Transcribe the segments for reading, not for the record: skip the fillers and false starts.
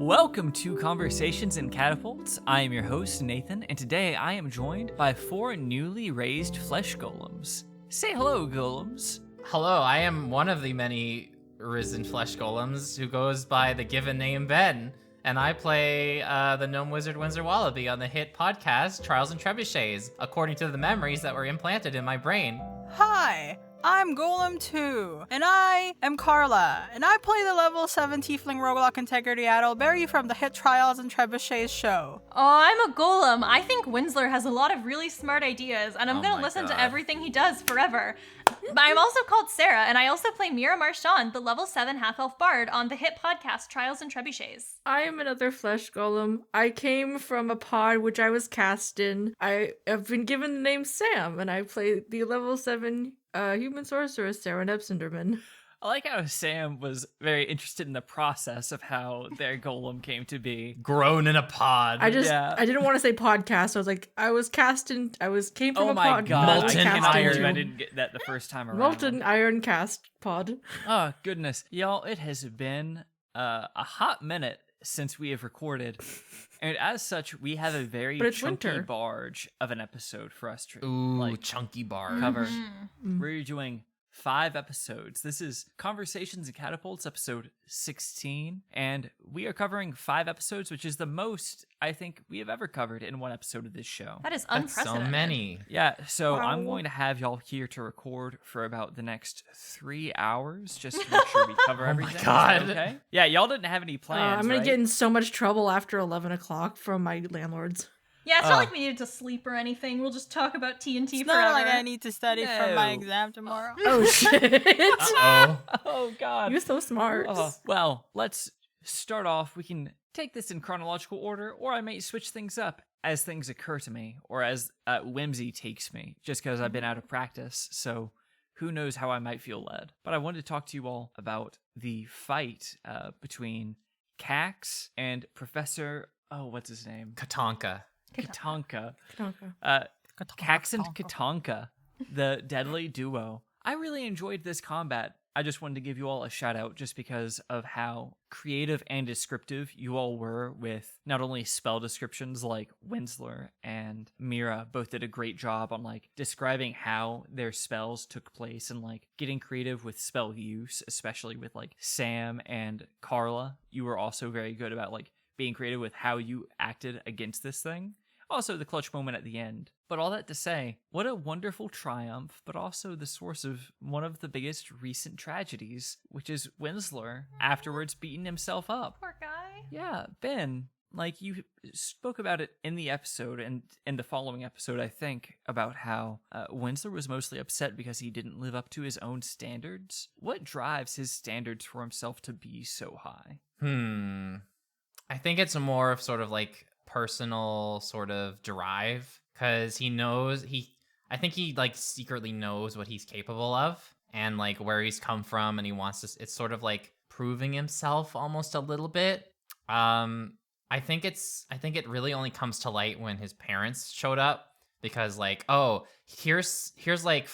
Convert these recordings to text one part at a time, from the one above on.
Welcome to Conversations Catapults. I am your host, Nathan, and today I am joined by 4 newly raised flesh golems. Say hello, golems. Hello, I am one of the many risen flesh golems who goes by the given name Ben, and I play the gnome wizard Windsor Wallaby on the hit podcast Trials and Trebuchets, according to the memories that were implanted in my brain. Hi, I'm Golem 2, and I am Carla, and I play the level 7 Tiefling Roguelike Integrity Addleberry from the hit Trials and Trebuchets show. Oh, I'm a golem. I think Winsler has a lot of really smart ideas, and I'm gonna listen to everything he does forever. I'm also called Sarah, and I also play Mira Marchand, the level 7 half-elf bard on the hit podcast Trials and Trebuchets. I am another flesh golem. I came from a pod which I was cast in. I have been given the name Sam, and I play the level 7 human sorceress Sarah Nebsenderman. I like how Sam was very interested in the process of how their golem came to be. Grown in a pod. I didn't want to say podcast. I was like, came from a pod. Oh my god, Molten I iron. didn't get that the first time around. Molten iron cast pod. Oh, goodness. Y'all, it has been a hot minute since we have recorded. And as such, we have a very chunky winter. barge of an episode for us to Ooh, chunky bar. cover. Mm-hmm. We're doing 5 episodes. This is Conversations Catapults, episode 16, and we are covering 5 episodes, which is the most I think we have ever covered in one episode of this show. That is That's unprecedented. so many. Yeah, so I'm Wow. going to have y'all here to record for about the next 3 hours, just to make sure we cover everything. Is that God. okay? Yeah, y'all didn't have any plans, I'm gonna right? get in so much trouble after 11 o'clock from my landlords. Yeah, it's not like we needed to sleep or anything. We'll just talk about TNT It's forever. not like I need to study for my No. exam tomorrow. Oh shit! Uh-oh. Oh, God. You're so smart. Well, let's start off. We can take this in chronological order, or I may switch things up as things occur to me, or as whimsy takes me, just because I've been out of practice, so who knows how I might feel led. But I wanted to talk to you all about the fight between Cax and Professor... Oh, what's his name? Katonka. Katonka. Okay. Cax and Katonka, the deadly duo. I really enjoyed this combat. I just wanted to give you all a shout out just because of how creative and descriptive you all were with not only spell descriptions, like Winsler and Mira both did a great job on like describing how their spells took place and like getting creative with spell use, especially with like Sam and Carla. You were also very good about like being creative with how you acted against this thing. Also, the clutch moment at the end. But all that to say, what a wonderful triumph, but also the source of one of the biggest recent tragedies, which is Winsler afterwards beating himself up. Poor guy. Yeah, Ben, like you spoke about it in the episode and in the following episode, I think, about how Winsler was mostly upset because he didn't live up to his own standards. What drives his standards for himself to be so high? I think it's more of sort of like personal sort of drive, because I think he like secretly knows what he's capable of and like where he's come from, and he wants to, it's sort of like proving himself almost a little bit. I think it really only comes to light when his parents showed up, because like, oh, here's like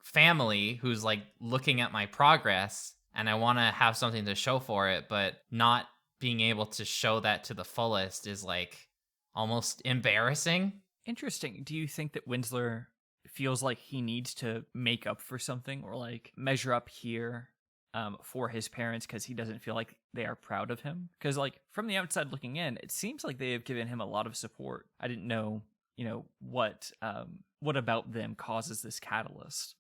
family who's like looking at my progress, and I want to have something to show for it, but not being able to show that to the fullest is like almost embarrassing. Interesting. Do you think that Winsler feels like he needs to make up for something or like measure up here for his parents because he doesn't feel like they are proud of him? Because like from the outside looking in, it seems like they have given him a lot of support. I didn't know, what about them causes this catalyst.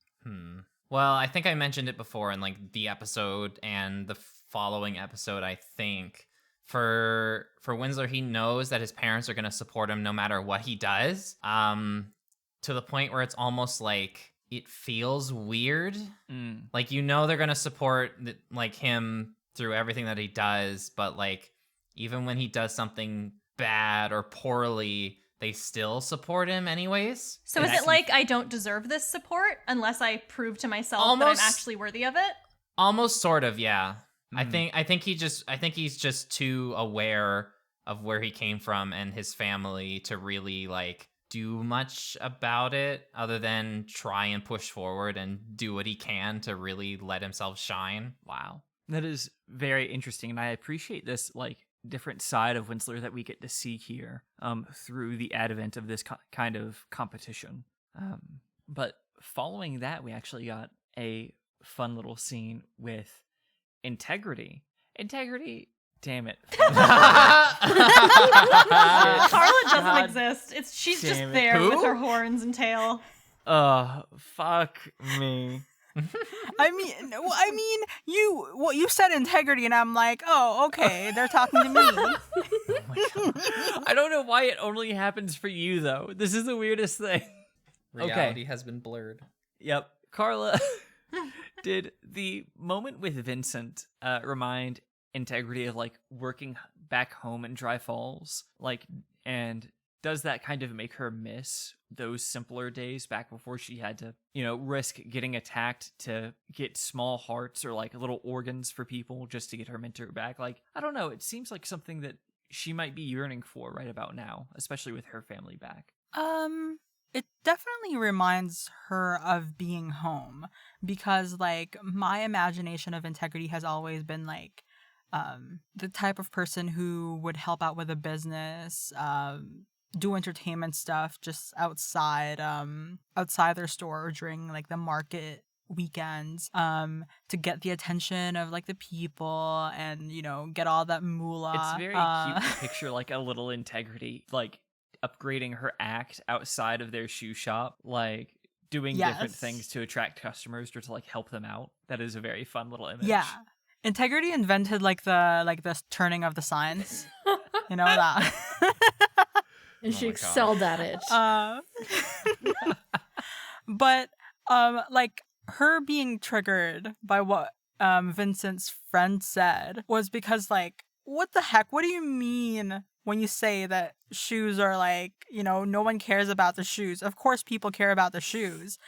Well, I think I mentioned it before in like the episode and the following episode. I think for Winsler, he knows that his parents are going to support him no matter what he does, to the point where it's almost like it feels weird. Like, they're going to support like him through everything that he does, but like even when he does something bad or poorly, they still support him anywa's. So is it like I don't deserve this support unless I prove to myself that I'm actually worthy of it? Almost, sort of, yeah. I think he's just too aware of where he came from and his family to really like do much about it, other than try and push forward and do what he can to really let himself shine. Wow. That is very interesting, and I appreciate this like different side of Winsler that we get to see here through the advent of this kind of competition. But following that, we actually got a fun little scene with Integrity. Integrity, damn it. Carla doesn't exist. She's just damn it. there Who? with her horns and tail. Fuck me. I mean, you said integrity, and I'm like, oh, okay, they're talking to me. Oh my God. I don't know why it only happens for you, though. This is the weirdest thing. Reality has been blurred. Yep. Carla, did the moment with Vincent remind Integrity of, like, working back home in Dry Falls? Like, and does that kind of make her miss those simpler days back before she had to, risk getting attacked to get small hearts or, like, little organs for people just to get her mentor back? Like, I don't know. It seems like something that she might be yearning for right about now, especially with her family back. It definitely reminds her of being home because, like, my imagination of Integrity has always been, like, the type of person who would help out with a business, do entertainment stuff just outside their store or during, like, the market weekends, to get the attention of, like, the people and, get all that moolah. It's very cute to picture, like, a little Integrity, like, upgrading her act outside of their shoe shop, like doing different things to attract customers or to, like, help them out. That is a very fun little image. Yeah. Integrity invented the turning of the signs. That. And she my excelled at it. But like, her being triggered by what Vincent's friend said was because, like, what the heck? What do you mean when you say that shoes are, like, no one cares about the shoes? Of course people care about the shoes.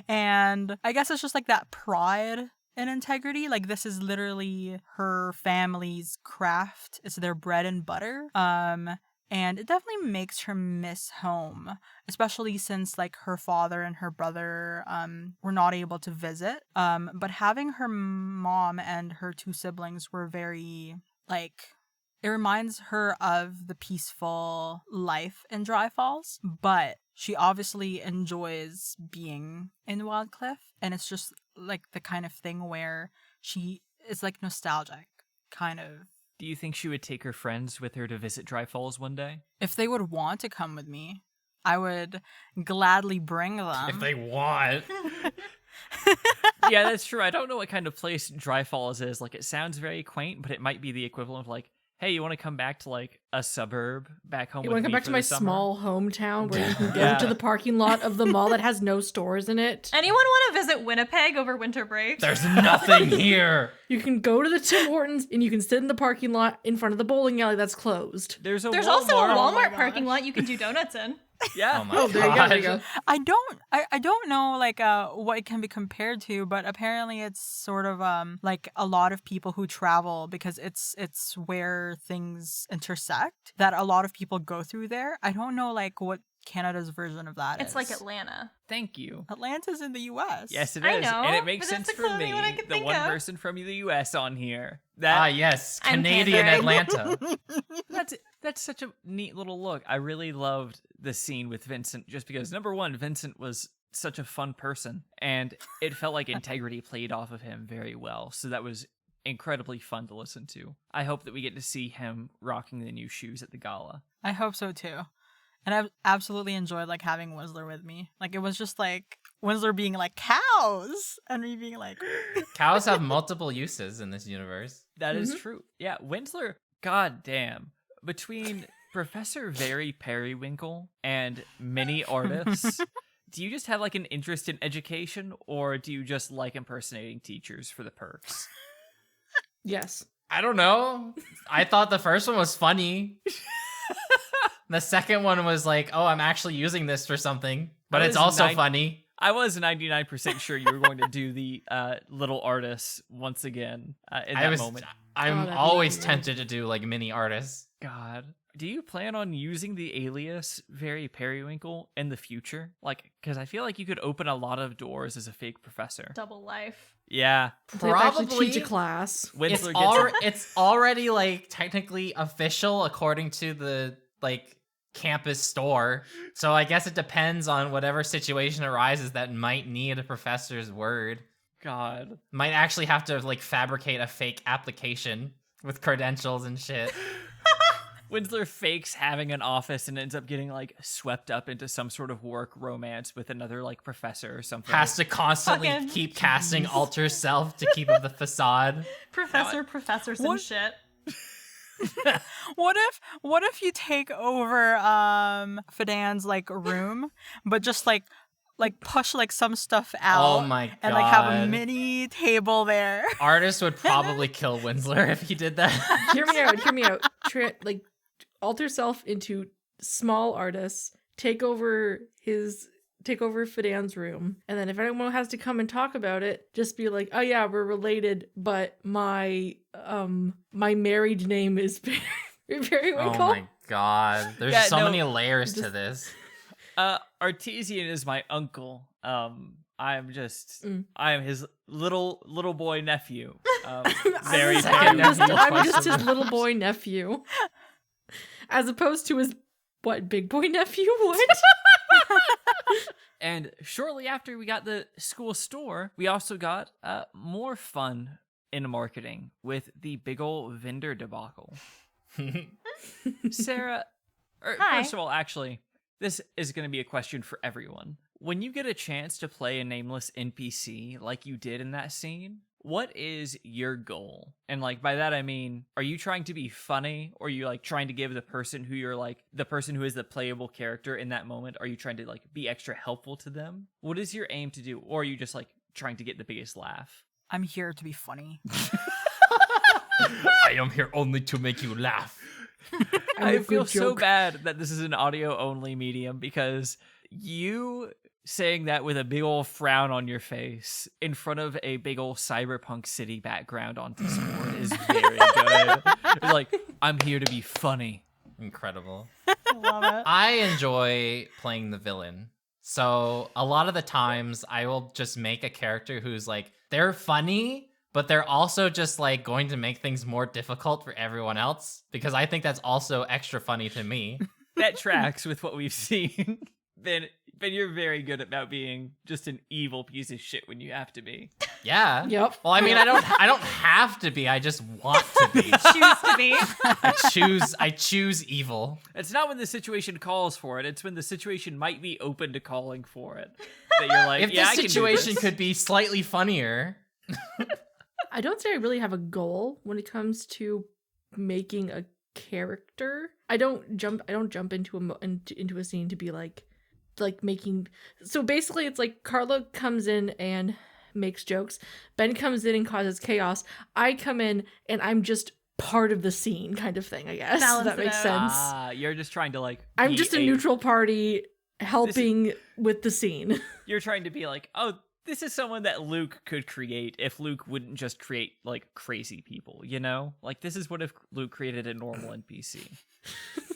And I guess it's just, like, that pride in Integrity. Like, this is literally her family's craft. It's their bread and butter. And it definitely makes her miss home, especially since, like, her father and her brother were not able to visit. But having her mom and her two siblings were very, like, it reminds her of the peaceful life in Dry Falls, but she obviously enjoys being in Wildcliff, and it's just, like, the kind of thing where she is, like, nostalgic, kind of. Do you think she would take her friends with her to visit Dry Falls one day? If they would want to come with me, I would gladly bring them. If they want. Yeah, that's true. I don't know what kind of place Dry Falls is. Like, it sounds very quaint, but it might be the equivalent of, like, hey, you want to come back to, like, a suburb back home You with want to me come back for to my the summer? small hometown where you can go Yeah. to the parking lot of the mall that has no stores in it? Anyone want to visit Winnipeg over winter break? There's nothing here. You can go to the Tim Hortons and you can sit in the parking lot in front of the bowling alley that's closed. There's There's Walmart. also a Oh my Walmart parking gosh. lot you can do donuts in. Yeah. Oh my Oh, there you go. There you God. go. I don't know, like, what it can be compared to, but apparently it's sort of like a lot of people who travel because it's where things intersect, that a lot of people go through there. I don't know, like, what Canada's version of that is. It's like Atlanta. Thank you. Atlanta's in the US. Yes, it I is. know, And it makes but that's sense the for only me, one I could the think one of. person from the US on here. Yes, I'm Canadian pandering. Atlanta. That's such a neat little look. I really loved the scene with Vincent just because, number one, Vincent was such a fun person, and it felt like Integrity played off of him very well. So that was incredibly fun to listen to. I hope that we get to see him rocking the new shoes at the gala. I hope so too. And I've absolutely enjoyed, like, having Winsler with me. Like, it was just like Winsler being like, cows, and me being like, Cows have multiple uses in this universe. That is true. Yeah, Winsler, goddamn. Between Professor Very Periwinkle and many artists, do you just have, like, an interest in education, or do you just like impersonating teachers for the perks? Yes. I don't know. I thought the first one was funny. The second one was like, oh, I'm actually using this for something, but I it's was also nine- funny. I was 99% sure you were going to do the little artists once again in that moment. I'm that'd be always weird. tempted to do like mini artists. God. Do you plan on using the alias Very Periwinkle in the future? Like, because I feel like you could open a lot of doors as a fake professor. Double life. Yeah. They have to actually Probably teach a class. Winsler gets It's already like technically official according to the like campus store. So I guess it depends on whatever situation arises that might need a professor's word. God. Might actually have to like fabricate a fake application with credentials and shit. Winsler fakes having an office and ends up getting like swept up into some sort of work romance with another like professor or something. Has to constantly Fucking- keep casting alter self to keep up the facade. Professors and What? shit. What if you take over Fidan's like room, but just like push like some stuff out Oh my god. and like have a mini table there. Artist would probably kill Winsler if he did that. Hear me out. Like alter self into small artists, take over Fidan's room, and then if anyone has to come and talk about it, just be like, oh yeah, we're related, but my married name is Periwinkle. Oh my god. There's Yeah, so no, many layers to this. Artesian is my uncle. I am his little boy nephew. Very Second very nephew. I'm just his little boy nephew. As opposed to his big boy nephew? What? And shortly after we got the school store, we also got more fun in marketing with the big ol' vendor debacle. Sarah, Hi. first of all, actually, this is going to be a question for everyone. When you get a chance to play a nameless NPC like you did in that scene, what is your goal? And like by that I mean, are you trying to be funny, or are you like trying to give the person who you're like the person who is the playable character in that moment, are you trying to like be extra helpful to them? What is your aim to do? Or are you just like trying to get the biggest laugh? I'm here to be funny. I am here only to make you laugh. I feel good so joke. bad that this is an audio only medium, because you saying that with a big old frown on your face in front of a big old cyberpunk city background on Discord is very good. It's like, I'm here to be funny. Incredible. Love it. I enjoy playing the villain. So a lot of the times I will just make a character who's like, they're funny, but they're also just like going to make things more difficult for everyone else, because I think that's also extra funny to me. That tracks with what we've seen. Ben, you're very good about being just an evil piece of shit when you have to be. Yeah. Yep. Well, I mean, I don't have to be. I just want to be. Choose to be. I choose evil. It's not when the situation calls for it. It's when the situation might be open to calling for it. That you're like, If yeah, I this can do situation this. could be slightly funnier. I don't say I really have a goal when it comes to making a character. I don't jump into into a scene to be like making. So basically it's like Carla comes in and makes jokes. Ben comes in and causes chaos. I come in and I'm just part of the scene kind of thing, I guess. Balance That it makes out. sense. You're just trying to like. I'm be just a neutral party helping with the scene. You're trying to be like, oh, this is someone that Luke could create if Luke wouldn't just create like crazy people, you know? Like, this is what if Luke created a normal NPC.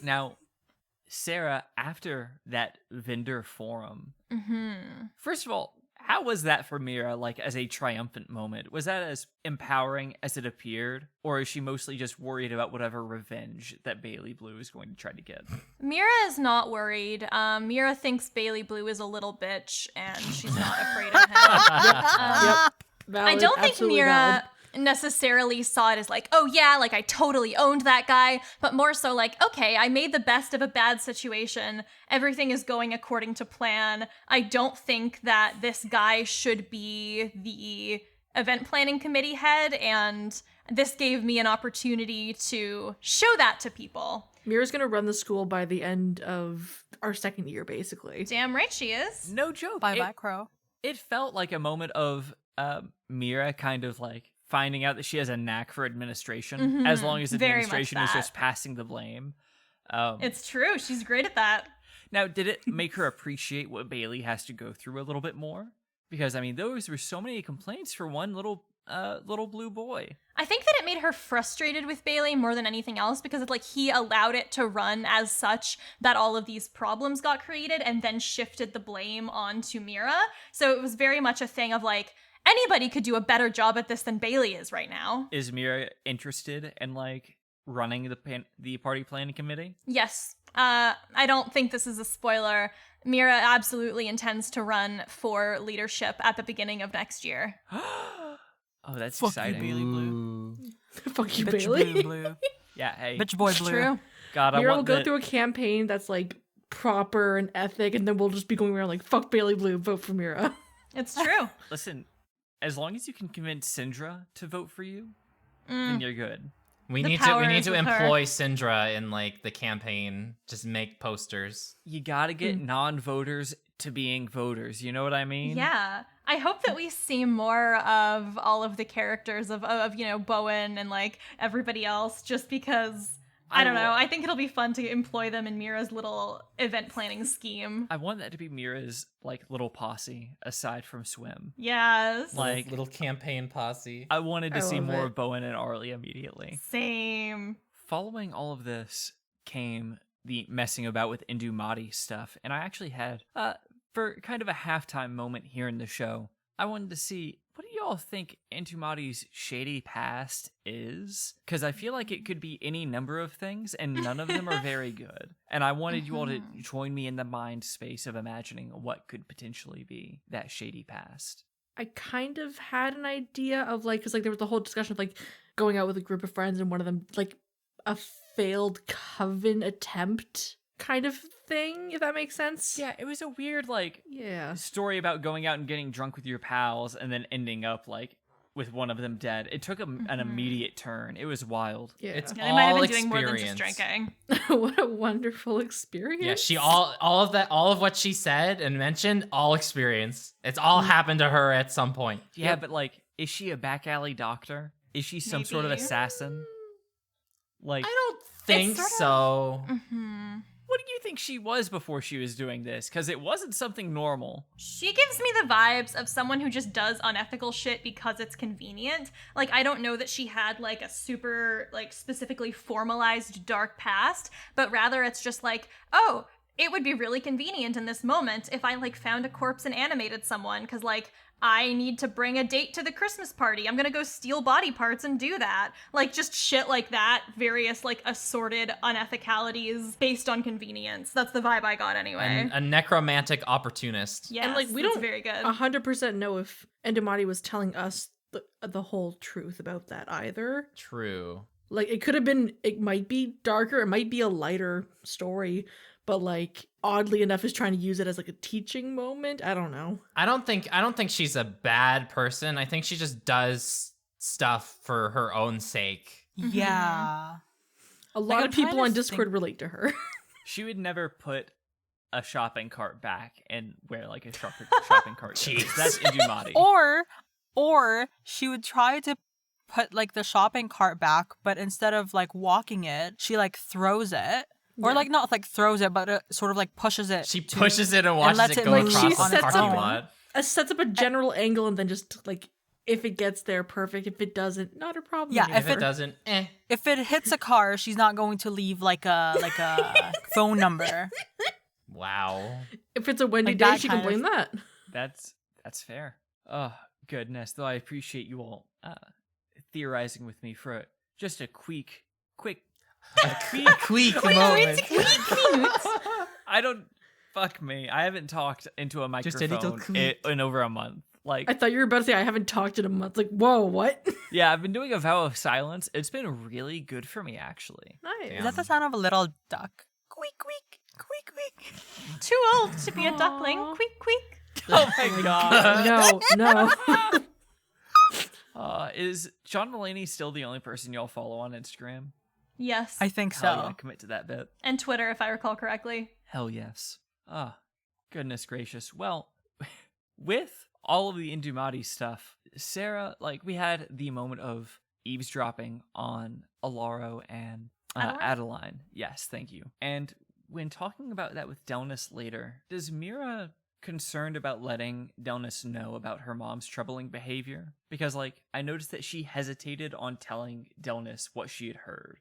Now, Sarah, after that vendor forum, first of all, how was that for Mira, like, as a triumphant moment? Was that as empowering as it appeared? Or is she mostly just worried about whatever revenge that Bailey Blue is going to try to get? Mira is not worried. Mira thinks Bailey Blue is a little bitch, and she's not afraid of him. Yep. Valid, I don't think absolutely Mira valid. necessarily saw it as like, oh yeah, like I totally owned that guy, but more so like, okay, I made the best of a bad situation. Everything is going according to plan. I don't think that this guy should be the event planning committee head, and this gave me an opportunity to show that to people. Mira's gonna run the school by the end of our second year, basically. Damn right she is. No joke. Bye, Crow. It felt like a moment of Mira kind of like finding out that she has a knack for administration, as long as Very much administration is that. just passing the blame. It's true. She's great at that. Now, did it make her appreciate what Bailey has to go through a little bit more? Because I mean, those were so many complaints for one little blue boy. I think that it made her frustrated with Bailey more than anything else, because it's like he allowed it to run as such that all of these problems got created and then shifted the blame onto Mira. So it was very much a thing of like, anybody could do a better job at this than Bailey is right now. Is Mira interested in like running the party planning committee? Yes. I don't think this is a spoiler. Mira absolutely intends to run for leadership at the beginning of next year. Oh, that's Fuck exciting. you, Bailey Blue. Fuck you, Bitch Bailey. Blue. Yeah, hey. Bitch boy Blue. True. God, I Mira will want go the- through a campaign that's like proper and ethic, and then we'll just be going around like, fuck Bailey Blue, vote for Mira. It's true. Listen, as long as you can convince Syndra to vote for you, then you're good. We The need power to is with her. employ Syndra in like the campaign. Just make posters. You gotta get non-voters to being voters. You know what I mean? Yeah. I hope that we see more of all of the characters of Bowen and like everybody else, just because I don't know. I think it'll be fun to employ them in Mira's little event planning scheme. I want that to be Mira's like little posse aside from Swim. Yes. Like Little campaign posse. I wanted to I see love more it. of Bowen and Arlie immediately. Same. Following all of this came the messing about with Indumati stuff, and I actually had for kind of a halftime moment here in the show, I wanted to see, what do y'all think Indumati's shady past is? Because I feel like it could be any number of things, and none of them are very good. And I wanted you all to join me in the mind space of imagining what could potentially be that shady past. I kind of had an idea of like, because like there was the whole discussion of like going out with a group of friends, and one of them like a failed coven attempt kind of thing, if that makes sense. Yeah, it was a weird like Yeah. story about going out and getting drunk with your pals and then ending up like with one of them dead. It took an immediate turn. It was wild. Yeah. It's Yeah, they might have all been doing more than just experience. drinking. What a wonderful experience. Yeah, she all of what she said and mentioned, all experience. It's all happened to her at some point. Yeah, but like, is she a back alley doctor? Is she some sort of Maybe. assassin? Like, I don't think sort of- so. what do you think she was before she was doing this? Because it wasn't something normal. She gives me the vibes of someone who just does unethical shit because it's convenient. Like, I don't know that she had like a super like specifically formalized dark past, but rather it's just like, oh, it would be really convenient in this moment if I like found a corpse and animated someone, because like I need to bring a date to the Christmas party. I'm gonna go steal body parts and do that. Like, just shit like that. Various, like, assorted unethicalities based on convenience. That's the vibe I got anyway. And a necromantic opportunist. Yes, and like we that's don't very good. 100% know if Endamati was telling us the whole truth about that either. True. Like it might be darker, it might be a lighter story, but like oddly enough is trying to use it as like a teaching moment. I don't know. I don't think she's a bad person. I think she just does stuff for her own sake. Yeah. A lot I'm of people trying to on Discord relate to her. She would never put a shopping cart back and wear like a shopping cart. Jeez. Goes. That's Indumati. Or she would try to put like the shopping cart back, but instead of like walking it, she like throws it. Or Yeah. like not like throws it, but sort of like pushes it. She pushes it and watches lets it it go move across She the sets parking up- lot. Sets up a general angle and then just like if it gets there, perfect. If it doesn't, not a problem. Yeah, anymore. If it doesn't, If it hits a car, she's not going to leave like a phone number. Wow. If it's a windy Like day, that she can kind of- blame that. That's fair. Oh, goodness. Though I appreciate you all theorizing with me for just a quick A quick moment. I don't fuck me. I haven't talked into a Just a little microphone quick. in over a month. Like, I thought you were about to say I haven't talked in a month. Like, whoa, what? yeah, I've been doing a vow of silence. It's been really good for me, actually. Nice. Is that the sound of a little duck? Queek, queek, queek, queek. Too old to be a duckling. Aw. Quick, quick. Oh my god. No. Is John Mulaney still the only person y'all follow on Instagram? Yes. I think so. Hell yeah, commit to that bit. And Twitter, if I recall correctly. Hell yes. Ah, goodness gracious. Well, with all of the Indumati stuff, Sarah, like, we had the moment of eavesdropping on Alaro and Adeline? Adeline. Yes, thank you. And when talking about that with Delnis later, does Mira concerned about letting Delnis know about her mom's troubling behavior? Because, like, I noticed that she hesitated on telling Delnis what she had heard.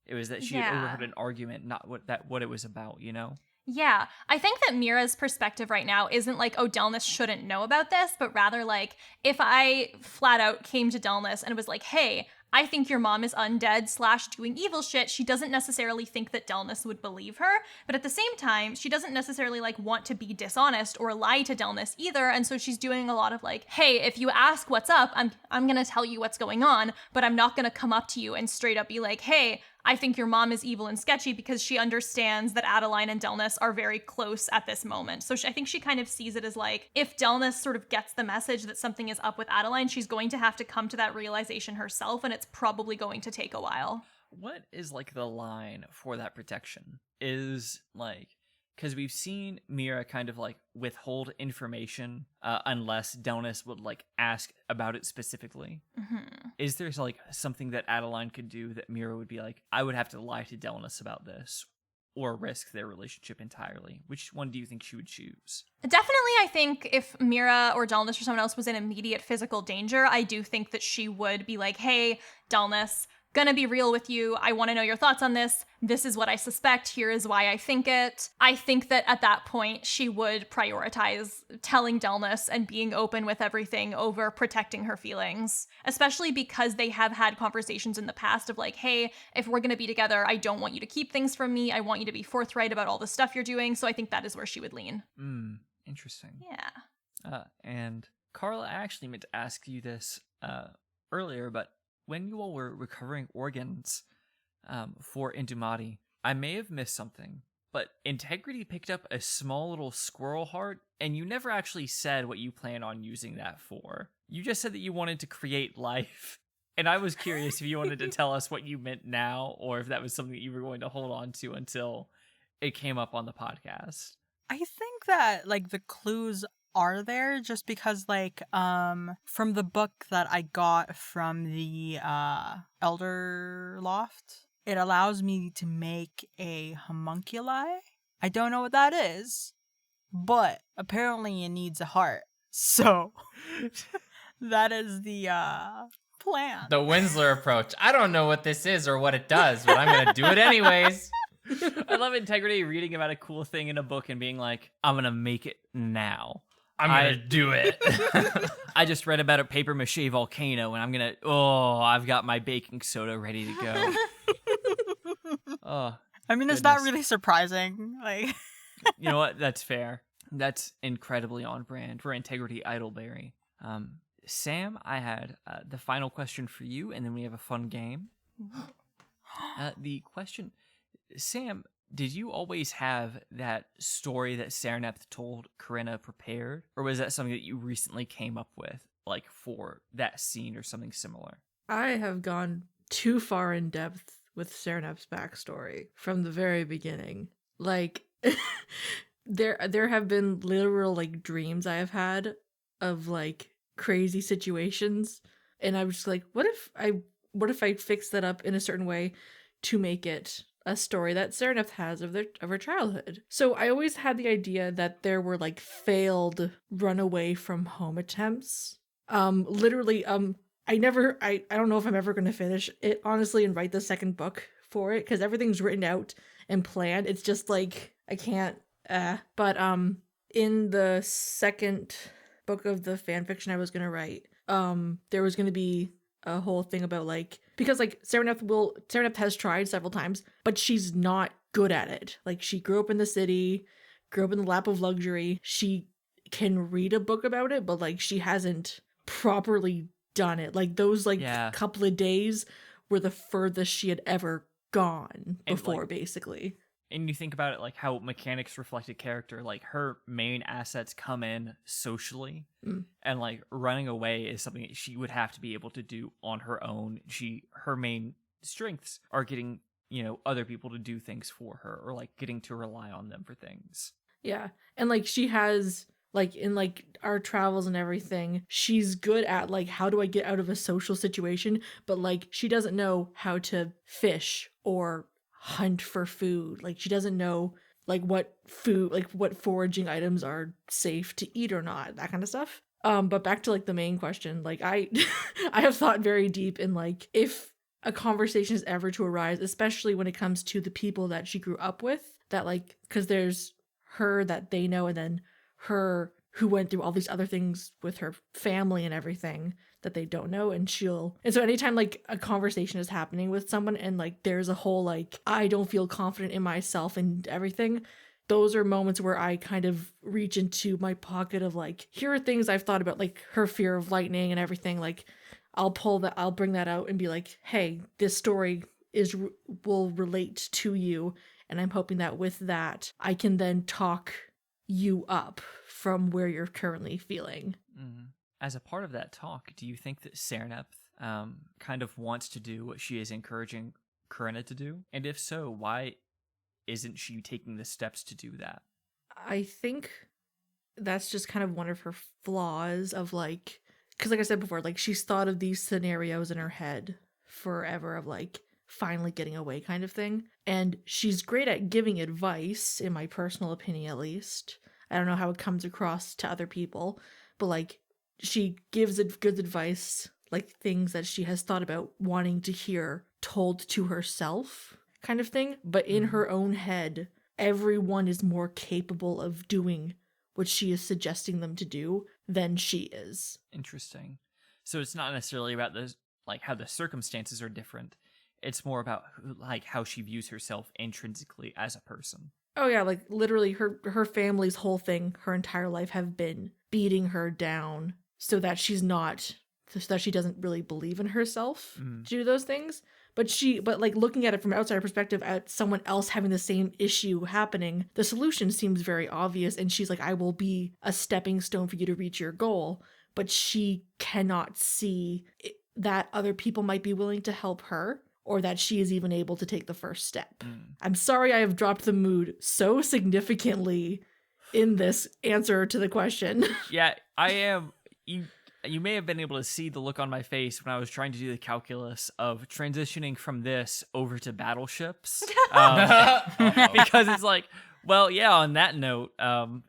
It was that she had Yeah. overheard an argument, not what it was about, you know? Yeah, I think that Mira's perspective right now isn't like, oh, Delness shouldn't know about this, but rather like, if I flat out came to Delness and was like, hey, I think your mom is undead / doing evil shit, she doesn't necessarily think that Delness would believe her, but at the same time, she doesn't necessarily like want to be dishonest or lie to Delness either, and so she's doing a lot of like, hey, if you ask what's up, I'm gonna tell you what's going on, but I'm not gonna come up to you and straight up be like, hey, I think your mom is evil and sketchy, because she understands that Adeline and Delness are very close at this moment. So I think she kind of sees it as like, if Delness sort of gets the message that something is up with Adeline, she's going to have to come to that realization herself, and it's probably going to take a while. What is like the line for that protection? Is like, because we've seen Mira kind of like withhold information unless Delness would like ask about it specifically. Mm-hmm. Is there like something that Adeline could do that Mira would be like, I would have to lie to Delness about this, or risk their relationship entirely? Which one do you think she would choose? Definitely, I think if Mira or Delness or someone else was in immediate physical danger, I do think that she would be like, hey, Delness, gonna be real with you. I want to know your thoughts on this. This is what I suspect. Here is why I think it. I think that at that point, she would prioritize telling Delness and being open with everything over protecting her feelings, especially because they have had conversations in the past of like, hey, if we're gonna be together, I don't want you to keep things from me. I want you to be forthright about all the stuff you're doing. So I think that is where she would lean. Interesting. Yeah. And Carla, I actually meant to ask you this earlier, but when you all were recovering organs for Indumati, I may have missed something, but Integrity picked up a small little squirrel heart, and you never actually said what you plan on using that for. You just said that you wanted to create life, and I was curious if you wanted to tell us what you meant now, or if that was something that you were going to hold on to until it came up on the podcast. I think that like the clues are there just because like from the book that I got from the Elder Loft, it allows me to make a homunculi. I don't know what that is, but apparently it needs a heart. So that is the plan. The Winsler approach. I don't know what this is or what it does, but I'm gonna do it anyways. I love Integrity reading about a cool thing in a book and being like, I'm gonna make it now. I'm gonna do it. I just read about a paper mache volcano, and I've got my baking soda ready to go. Oh, I mean, it's not really surprising. Like, you know what? That's fair. That's incredibly on brand for Integrity Idleberry. Sam, I had the final question for you, and then we have a fun game. The question, Sam, did you always have that story that Saraneth told Corinna prepared? Or was that something that you recently came up with, like for that scene or something similar? I have gone too far in depth with Saraneth's backstory from the very beginning. Like, there have been literal, like, dreams I have had of, like, crazy situations. And I was just like, what if I fix that up in a certain way to make it a story that Saraneth has of her childhood. So I always had the idea that there were like failed runaway from home attempts. I don't know if I'm ever going to finish it honestly and write the second book for it because everything's written out and planned. It's just like I can't but in the second book of the fan fiction I was going to write, there was going to be a whole thing about like, because like Saraneth has tried several times, but she's not good at it. Like she grew up in the city, grew up in the lap of luxury. She can read a book about it, but like she hasn't properly done it. Like those couple of days were the furthest she had ever gone before, basically. And you think about it like how mechanics reflected character, like her main assets come in socially, and like running away is something that she would have to be able to do on her own. Her main strengths are getting, other people to do things for her, or like getting to rely on them for things. Yeah. And like she has like in like our travels and everything, she's good at like, how do I get out of a social situation? But like she doesn't know how to fish or hunt for food. Like she doesn't know like what food, like what foraging items are safe to eat or not, that kind of stuff. But back to like the main question, like I I have thought very deep in like if a conversation is ever to arise, especially when it comes to the people that she grew up with, that like, because there's her that they know, and then her who went through all these other things with her family and everything that they don't know, and so anytime like a conversation is happening with someone and like there's a whole like I don't feel confident in myself and everything, those are moments where I kind of reach into my pocket of like, here are things I've thought about, like her fear of lightning and everything. Like I'll bring that out and be like, hey, this story will relate to you, and I'm hoping that with that I can then talk you up from where you're currently feeling. Mm-hmm. As a part of that talk, do you think that Sereneth kind of wants to do what she is encouraging Corinna to do? And if so, why isn't she taking the steps to do that? I think that's just kind of one of her flaws of like, because like I said before, like she's thought of these scenarios in her head forever of like finally getting away kind of thing. And she's great at giving advice, in my personal opinion at least. I don't know how it comes across to other people, but like she gives good advice, like things that she has thought about wanting to hear told to herself kind of thing. But in her own head, everyone is more capable of doing what she is suggesting them to do than she is. Interesting. So it's not necessarily about the like how the circumstances are different. It's more about like how she views herself intrinsically as a person. Oh yeah, like literally her family's whole thing, her entire life have been beating her down so that she doesn't really believe in herself to do those things. But like looking at it from an outsider perspective at someone else having the same issue happening, the solution seems very obvious, and she's like, I will be a stepping stone for you to reach your goal. But she cannot see that other people might be willing to help her, or that she is even able to take the first step. I'm sorry I have dropped the mood so significantly in this answer to the question. Yeah, I am. You may have been able to see the look on my face when I was trying to do the calculus of transitioning from this over to battleships. Because it's like, well, yeah, on that note,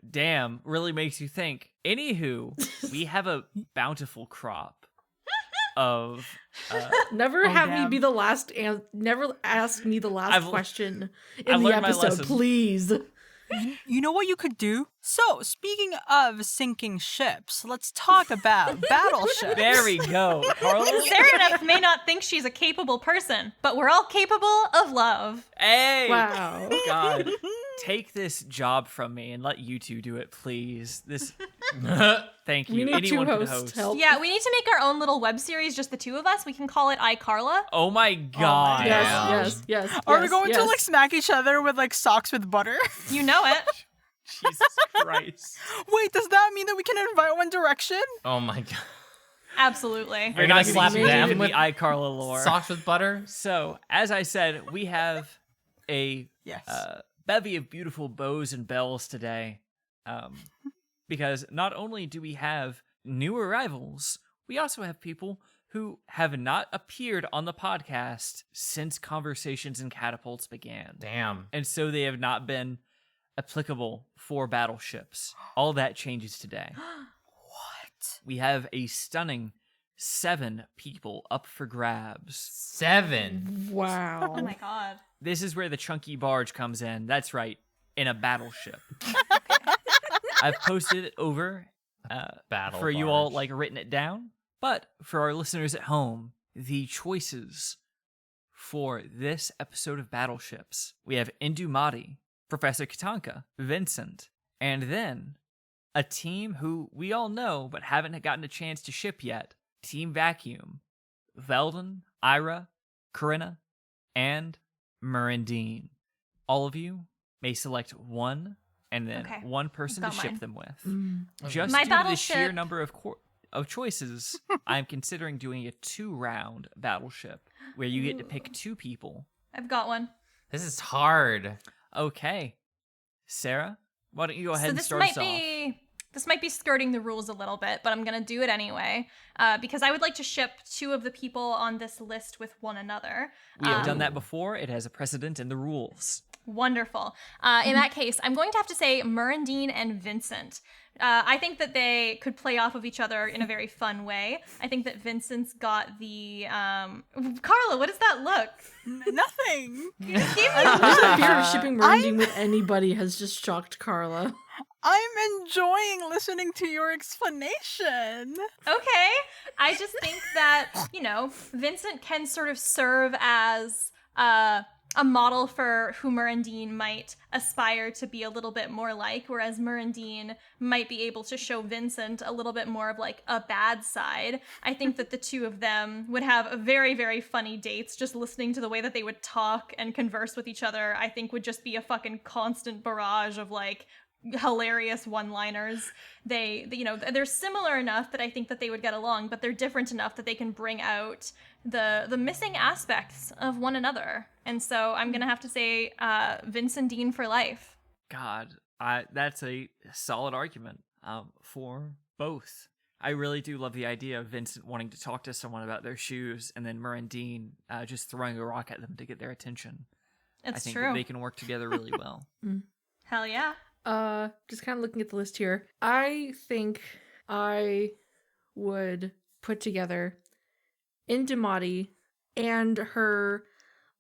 damn, really makes you think. Anywho, we have a bountiful crop of... never have damn. me be the last and never ask me the last question I've in the learned my episode, lesson. please. You know what you could do? So, speaking of sinking ships, let's talk about battleships. There we go, Carla. Sereneth may not think she's a capable person, but we're all capable of love. Hey! Wow. God, take this job from me and let you two do it, please. Thank you. We need Anyone two can hosts host. help. Yeah, we need to make our own little web series, just the two of us. We can call it iCarla. Oh my God. Yes. Are we going to like smack each other with like socks with butter? You know it. Jesus Christ. Wait, does that mean that we can invite One Direction? Oh my god. Absolutely. You're gonna Not slap getting them into with the iCarla lore. socks with butter? So, as I said, we have a Yes. bevy of beautiful bows and bells today. Because not only do we have new arrivals, we also have people who have not appeared on the podcast since Conversations and Catapults began. Damn. And so they have not been applicable for battleships. All that changes today. What? We have a stunning 7 people up for grabs. 7. Wow. Oh my god. This is where the chunky barge comes in. That's right, in a battleship. I've posted it over Battle for you all, barge. like written it down. But for our listeners at home, the choices for this episode of Battleships, we have Indumati, Professor Katanka, Vincent, and then a team who we all know but haven't gotten a chance to ship yet. Team Vacuum, Veldon, Ira, Corinna, and Murindine. All of you may select one and then Okay, one person to got ship mine. them with. Mm. Just My due to the sheer battleship- number of choices, I'm considering doing a 2-round battleship where you get to pick 2 people. I've got one. This is hard. Okay. Sarah, why don't you go ahead So and this start might us off? this might be skirting the rules a little bit, but I'm gonna do it anyway because I would like to ship 2 of the people on this list with one another. We have done that before. It has a precedent in the rules. Wonderful. In that case, I'm going to have to say Murandine and Vincent. I think that they could play off of each other in a very fun way. I think that Vincent's got the... Carla, what does that look? Nothing. You just gave me The fear of shipping Murandine with anybody has just shocked Carla. I'm enjoying listening to your explanation. Okay. I just think that, Vincent can sort of serve as a model for who Murandine might aspire to be a little bit more like, whereas Murandine might be able to show Vincent a little bit more of like a bad side. I think that the two of them would have a very, very funny dates. Just listening to the way that they would talk and converse with each other, I think would just be a fucking constant barrage of like hilarious one-liners. They're similar enough that I think that they would get along, but they're different enough that they can bring out the missing aspects of one another. And so I'm gonna have to say Vincent Dean for life. God, that's a solid argument for both. I really do love the idea of Vincent wanting to talk to someone about their shoes, and then Murandine just throwing a rock at them to get their attention. It's I think true. that they can work together really well. Hell yeah. Just kind of looking at the list here. I think I would put together Indimati and her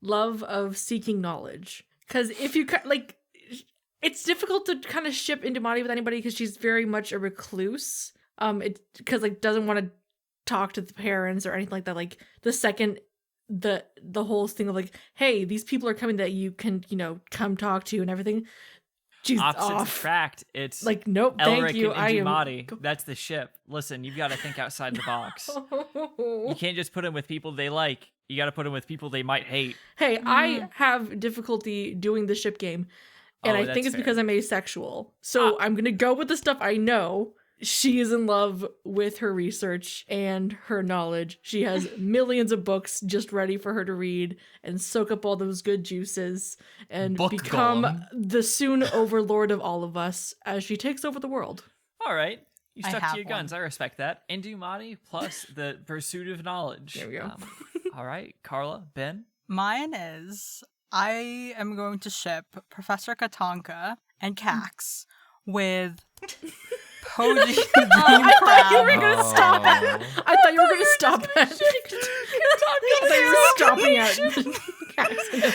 love of seeking knowledge. Because if you like, it's difficult to kind of ship Indimati with anybody because she's very much a recluse. Because like doesn't want to talk to the parents or anything like that. Like the second the whole thing of like, hey, these people are coming that you can come talk to and everything. She's Opposites off. attract. It's Like, nope, thank Elric you. and Indumati. That's the ship. Listen, you've got to think outside the box. You can't just put them with people they like. You got to put them with people they might hate. Hey, I have difficulty doing the ship game, and I think that's it's fair. because I'm asexual. So I'm gonna go with the stuff I know. She is in love with her research and her knowledge. She has millions of books just ready for her to read and soak up all those good juices and Book become golem. the soon overlord of all of us as she takes over the world. All right. You I stuck to have your one. guns. I respect that. Indumati plus the pursuit of knowledge. There we go. All right. Carla, Ben? Mine is I am going to ship Professor Katanka and Cax with Poji the Dream I thought you Crab. were gonna stop at. I thought you were gonna stop at. I thought you were stopping at.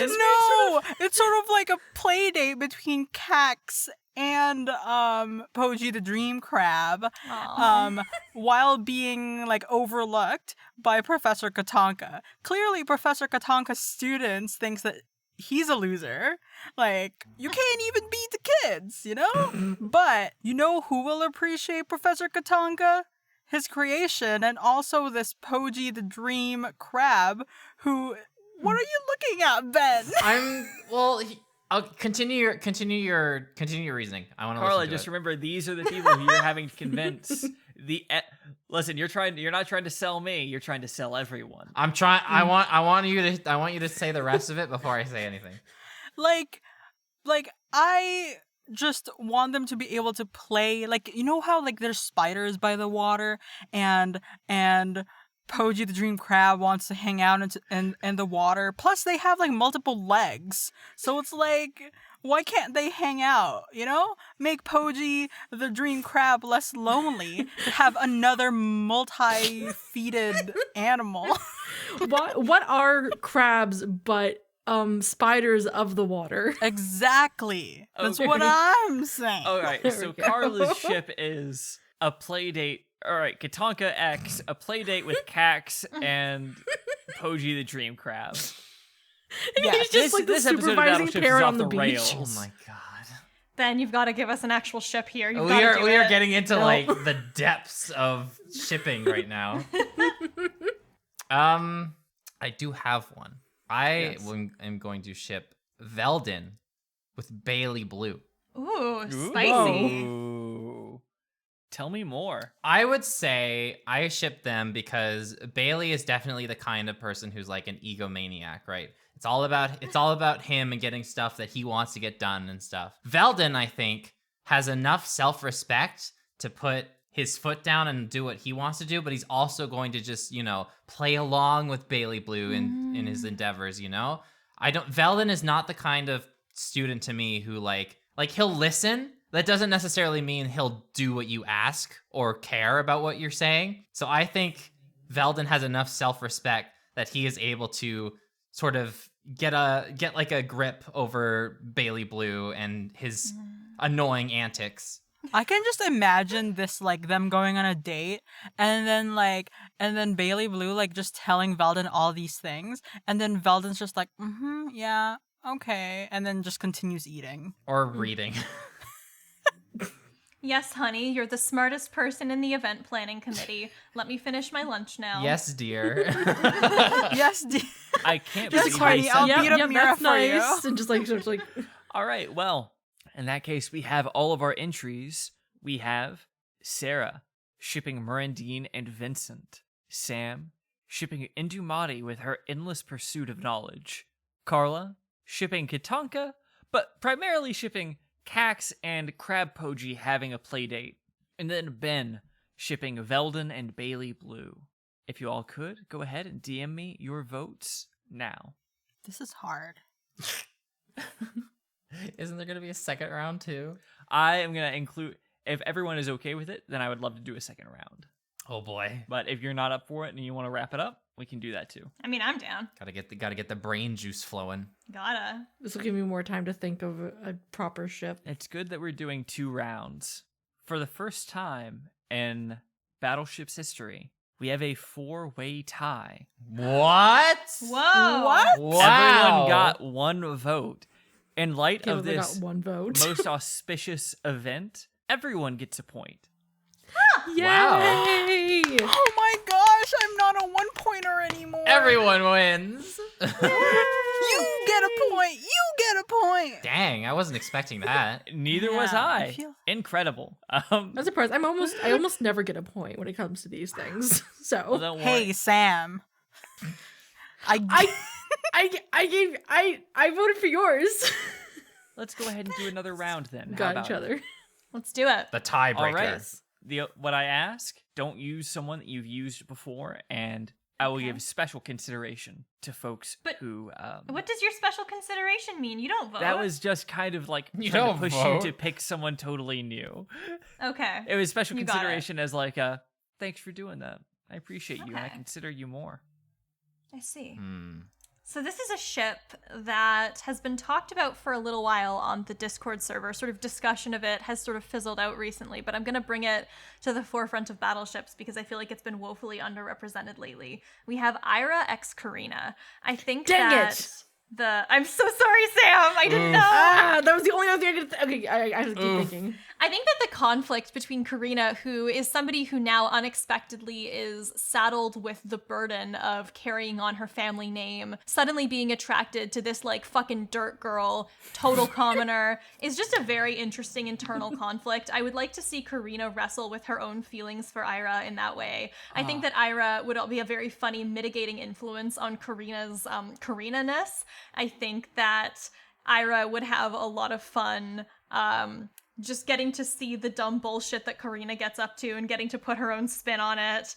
No, it's sort of like a play date between Cax and Poji the Dream Crab, while being like overlooked by Professor Katanka. Clearly, Professor Katanka's students thinks that he's a loser. Like, you can't even beat the kids, But you know who will appreciate Professor Katanka? His creation, and also this Poji the Dream Crab, who... What are you looking at, Ben? I'll continue your reasoning. I want to Carla, listen to just it. remember, these are the people who you're having to convince. Listen, you're not trying to sell me. You're trying to sell everyone. I'm trying. I want you to say the rest of it before I say anything. Like I just want them to be able to play, like, you know how like there's spiders by the water and Poji the Dream Crab wants to hang out in the water. Plus they have like multiple legs. So it's like, why can't they hang out, Make Poji the Dream Crab less lonely to have another multi-feeted animal. What are crabs but spiders of the water? Exactly. That's Okay. what I'm saying. All right, There so we go. Carla's ship is a play date. All right, Katanka X, a play date with Cax and Poji the Dream Crab. Yeah, He's just like the this episode of supervising Battleship parent is on off the the beach. rails. Oh my god. Ben, you've got to give us an actual ship here. You've We gotta are do we are it. getting into No. like the depths of shipping right now. I do have one. I Yes. am going to ship Veldin with Bailey Blue. Ooh, Ooh. spicy. Ooh. Tell me more. I would say I ship them because Bailey is definitely the kind of person who's like an egomaniac, right? It's all about him and getting stuff that he wants to get done and stuff. Veldin, I think, has enough self-respect to put his foot down and do what he wants to do, but he's also going to just, play along with Bailey Blue in his endeavors, Veldin is not the kind of student to me who like he'll listen. That doesn't necessarily mean he'll do what you ask or care about what you're saying. So I think Veldon has enough self-respect that he is able to sort of get like a grip over Bailey Blue and his annoying antics. I can just imagine this, like, them going on a date, and then Bailey Blue, like, just telling Veldon all these things, and then Veldon's just like, yeah, okay, and then just continues eating. Or reading. Yes, honey, you're the smartest person in the event planning committee. Let me finish my lunch now. Yes, dear. Yes, I can't Just believe honey, they I'll said beat that. up Mira that's for you. nice. And just like All right, well, in that case, we have all of our entries. We have Sarah shipping Mirandine and Vincent. Sam shipping Indumati with her endless pursuit of knowledge. Carla shipping Katanka, but primarily shipping Cax and Crab Poji having a play date. And then Ben shipping Veldon and Bailey Blue. If you all could, go ahead and DM me your votes now. This is hard. Isn't there going to be a second round too? I am going to include, if everyone is okay with it, then I would love to do a second round. Oh boy. But if you're not up for it and you want to wrap it up, we can do that too. I mean, I'm down. Gotta get the brain juice flowing. Gotta. this will give me more time to think of a proper ship. It's good that we're doing 2 rounds. For the first time in Battleship's history, we have a 4-way tie. What? Whoa. What? Wow. Everyone got 1 vote. In light Caleb of only this got 1 vote. most auspicious event, everyone gets a point. Yay! Oh my gosh, I'm not a 1-pointer anymore. Everyone wins. You get a point. You get a point. Dang, I wasn't expecting that. Neither was Yeah, I. I feel- Incredible. I'm surprised. I almost never get a point when it comes to these things. Well, So don't worry. Hey, Sam. I I voted for yours. Let's go ahead and do another round then. How Got about each it? other. Let's do it. The tiebreaker. All right. What I ask, don't use someone that you've used before, and I will Okay. give special consideration to folks But who. What does your special consideration mean? You don't vote. That was just kind of like You trying to don't push vote. you to pick someone totally new. Okay. It was special You got it. consideration as like a thanks for doing that. I appreciate you and I Okay. consider you more. I see. Hmm. So this is a ship that has been talked about for a little while on the Discord server. Sort of discussion of it has sort of fizzled out recently, but I'm going to bring it to the forefront of battleships because I feel like it's been woefully underrepresented lately. We have Ira x Karina. I think Dang that it. I'm so sorry, Sam. I didn't know. Ah, that was the only other thing I could. Okay, I have to keep Oof. thinking. I think that the conflict between Karina, who is somebody who now unexpectedly is saddled with the burden of carrying on her family name, suddenly being attracted to this like fucking dirt girl, total commoner, is just a very interesting internal conflict. I would like to see Karina wrestle with her own feelings for Ira in that way. I think that Ira would be a very funny mitigating influence on Karina's Karina-ness. I think that Ira would have a lot of fun just getting to see the dumb bullshit that Karina gets up to and getting to put her own spin on it.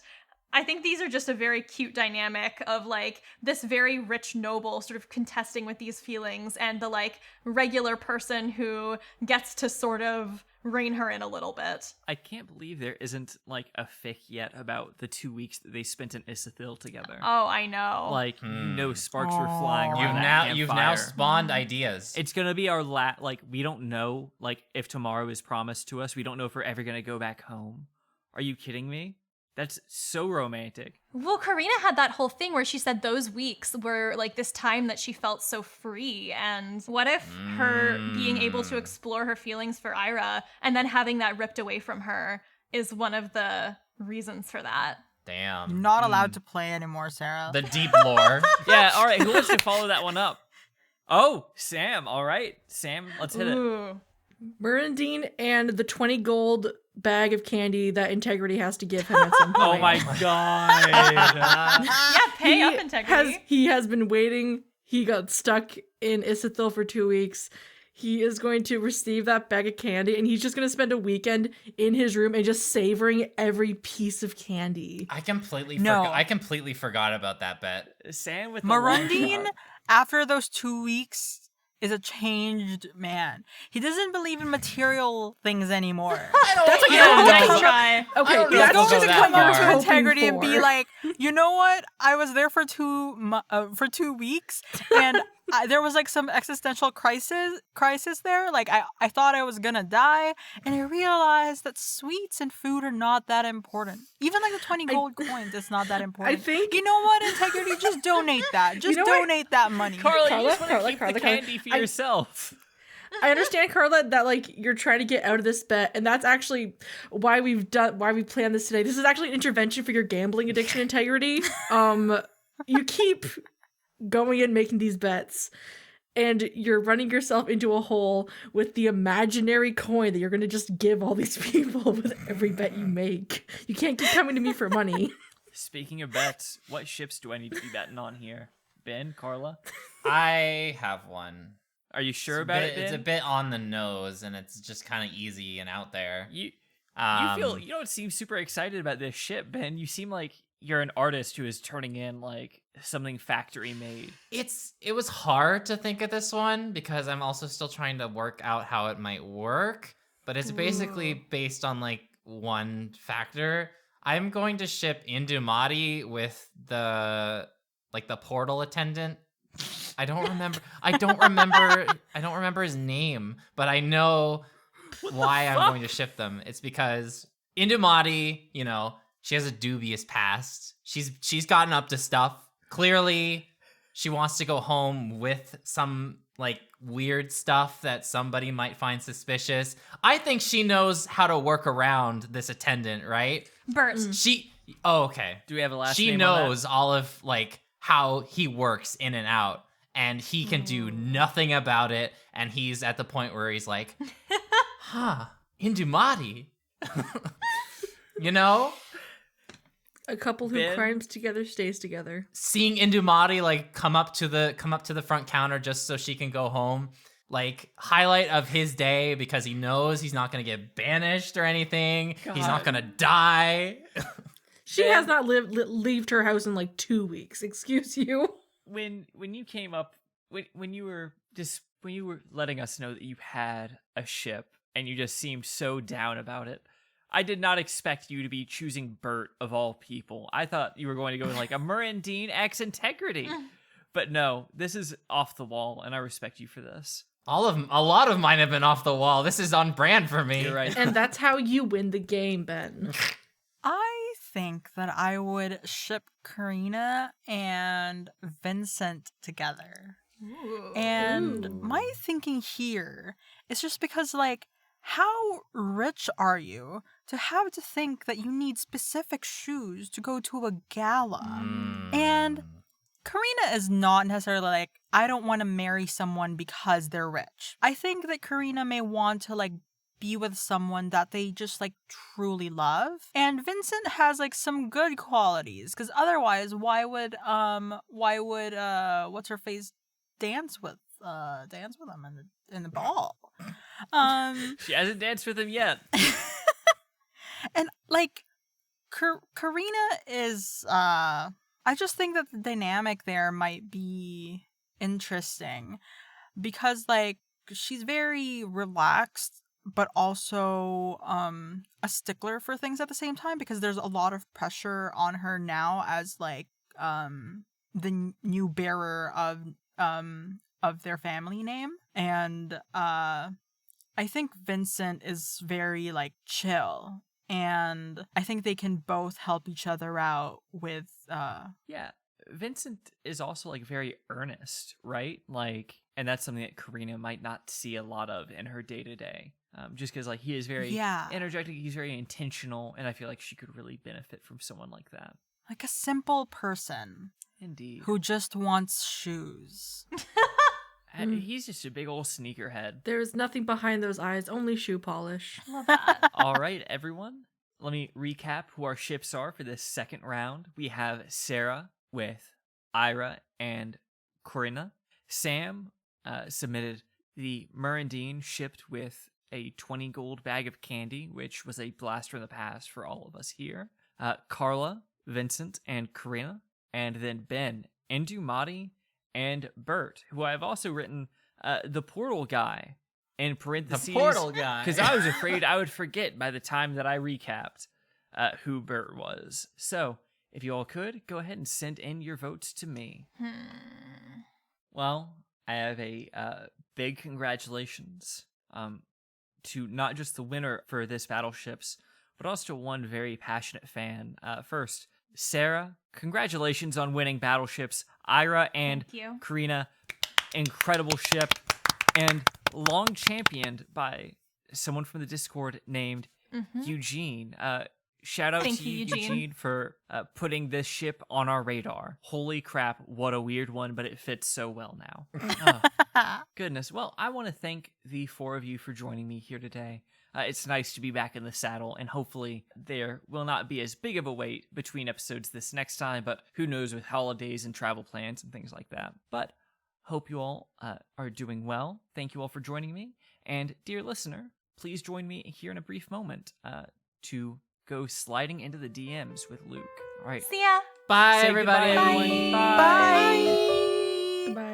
I think these are just a very cute dynamic of like this very rich noble sort of contesting with these feelings and the like regular person who gets to sort of rein her in a little bit. I can't believe there isn't like a fic yet about the 2 weeks that they spent in Isithil together. Oh, I know. Like sparks were flying Aw. around. You've now spawned ideas. It's gonna be our like we don't know like if tomorrow is promised to us. We don't know if we're ever gonna go back home. Are you kidding me? That's so romantic. Well, Karina had that whole thing where she said those weeks were like this time that she felt so free. And what if her being able to explore her feelings for Ira and then having that ripped away from her is one of the reasons for that? Damn. not allowed to play anymore, Sarah. The deep lore. Yeah, all right. Who wants to follow that one up? Oh, Sam. All right, Sam. Let's hit it. Ooh. Mirandine and the 20 gold bag of candy that Integrity has to give him at some point. Oh my god. Yeah, pay up Integrity. He has been waiting. He got stuck in Isithil for 2 weeks. He is going to receive that bag of candy, and he's just going to spend a weekend in his room and just savoring every piece of candy. I completely forgot about that bet. Sam with the long Mirandine, shot. after those 2 weeks is a changed man. He doesn't believe in material things anymore. That's what Yeah, you're nice going try. Okay, don't know He's if we'll going go to that come up far. to integrity and be For. like, you know what? I was there for 2 weeks, and there was like some existential crisis there. Like I thought I was gonna die, and I realized that sweets and food are not that important. Even like the 20 gold coins, it's not that important. think- you know what, integrity, just donate that. Just know what? donate that money. Carla, you Carla, just want to Carla, keep Carla, the Carla. candy for I- yourself. I understand, Carla, that like you're trying to get out of this bet, and that's actually why we planned this today. This is actually an intervention for your gambling addiction integrity. You keep going and making these bets, and you're running yourself into a hole with the imaginary coin that you're going to just give all these people with every bet you make. You can't keep coming to me for money. Speaking of bets, what ships do I need to be betting on here? Ben, Carla? I have one. Are you sure It's a about bit- it, Ben? It's a bit on the nose, and it's just kind of easy and out there. You Um, you don't seem super excited about this ship, Ben. You seem like you're an artist who is turning in like something factory made. It was hard to think of this one because I'm also still trying to work out how it might work, but it's basically based on like one factor. I'm going to ship Indumati with the portal attendant. I don't remember his name, but I know why I'm going to ship them. It's because Indumati, you know, she has a dubious past. She's gotten up to stuff. Clearly, she wants to go home with some like weird stuff that somebody might find suspicious. I think she knows how to work around this attendant, right? Bert. Okay. Do we have a last She name on that? knows all of like how he works in and out, and he can do nothing about it. And he's at the point where he's like, Indumati. You know? A couple who Ben? crimes together stays together. Seeing Indumati like come up to the front counter just so she can go home, like highlight of his day because he knows he's not gonna get banished or anything. He's not gonna die. She has not left her house in like 2 weeks. Excuse you. When you came up when you were letting us know that you had a ship and you just seemed so down about it, I did not expect you to be choosing Bert of all people. I thought you were going to go with like a Murandine X Integrity. But no, this is off the wall, and I respect you for this. A lot of mine have been off the wall. This is on brand for me. You're right. And that's how you win the game, Ben. I think that I would ship Karina and Vincent together. And my thinking here is just because, like, how rich are you to have to think that you need specific shoes to go to a gala? And Karina is not necessarily like, I don't want to marry someone because they're rich. I think that Karina may want to, like, be with someone that they just like truly love. And Vincent has like some good qualities, because otherwise why would what's her face dance with him in the ball? She hasn't danced with him yet. And like Karina is I just think that the dynamic there might be interesting because like she's very relaxed but also a stickler for things at the same time, because there's a lot of pressure on her now as like the new bearer of their family name. And I think Vincent is very like chill, and I think they can both help each other out with Yeah. Vincent is also like very earnest, right? Like, and that's something that Karina might not see a lot of in her day to day. Just because like he is very energetic, he's very intentional, and I feel like she could really benefit from someone like that. like a simple person Indeed. who just wants shoes. And he's just a big old sneakerhead. There is nothing behind those eyes, only shoe polish. Love that. All right, everyone. Let me recap who our ships are for this second round. We have Sarah with Ira and Corinna. Sam submitted the Murandine shipped with a 20 gold bag of candy, which was a blast from the past for all of us here. Carla, Vincent, and Corinna. And then Ben, Indumati, and Bert, who I've also written the portal guy in parentheses. The portal guy. Because I was afraid I would forget by the time that I recapped who Bert was. So, if you all could, go ahead and send in your votes to me. Well, I have a big congratulations to not just the winner for this Battleships, but also one very passionate fan. First, Sarah, congratulations on winning Battleships. Ira and Thank you. Karina, incredible ship, and long championed by someone from the Discord named Eugene. Shout out Thank to you, you, Eugene. for putting this ship on our radar. Holy crap, what a weird one, but it fits so well now. Oh, goodness. Well, I want to thank the four of you for joining me here today. It's nice to be back in the saddle, and hopefully there will not be as big of a wait between episodes this next time, but who knows with holidays and travel plans and things like that. But hope you all are doing well. Thank you all for joining me. And dear listener, please join me here in a brief moment to go sliding into the DMs with Luke. All right. See ya. Bye, Say everybody. goodbye, everyone. Bye. Bye.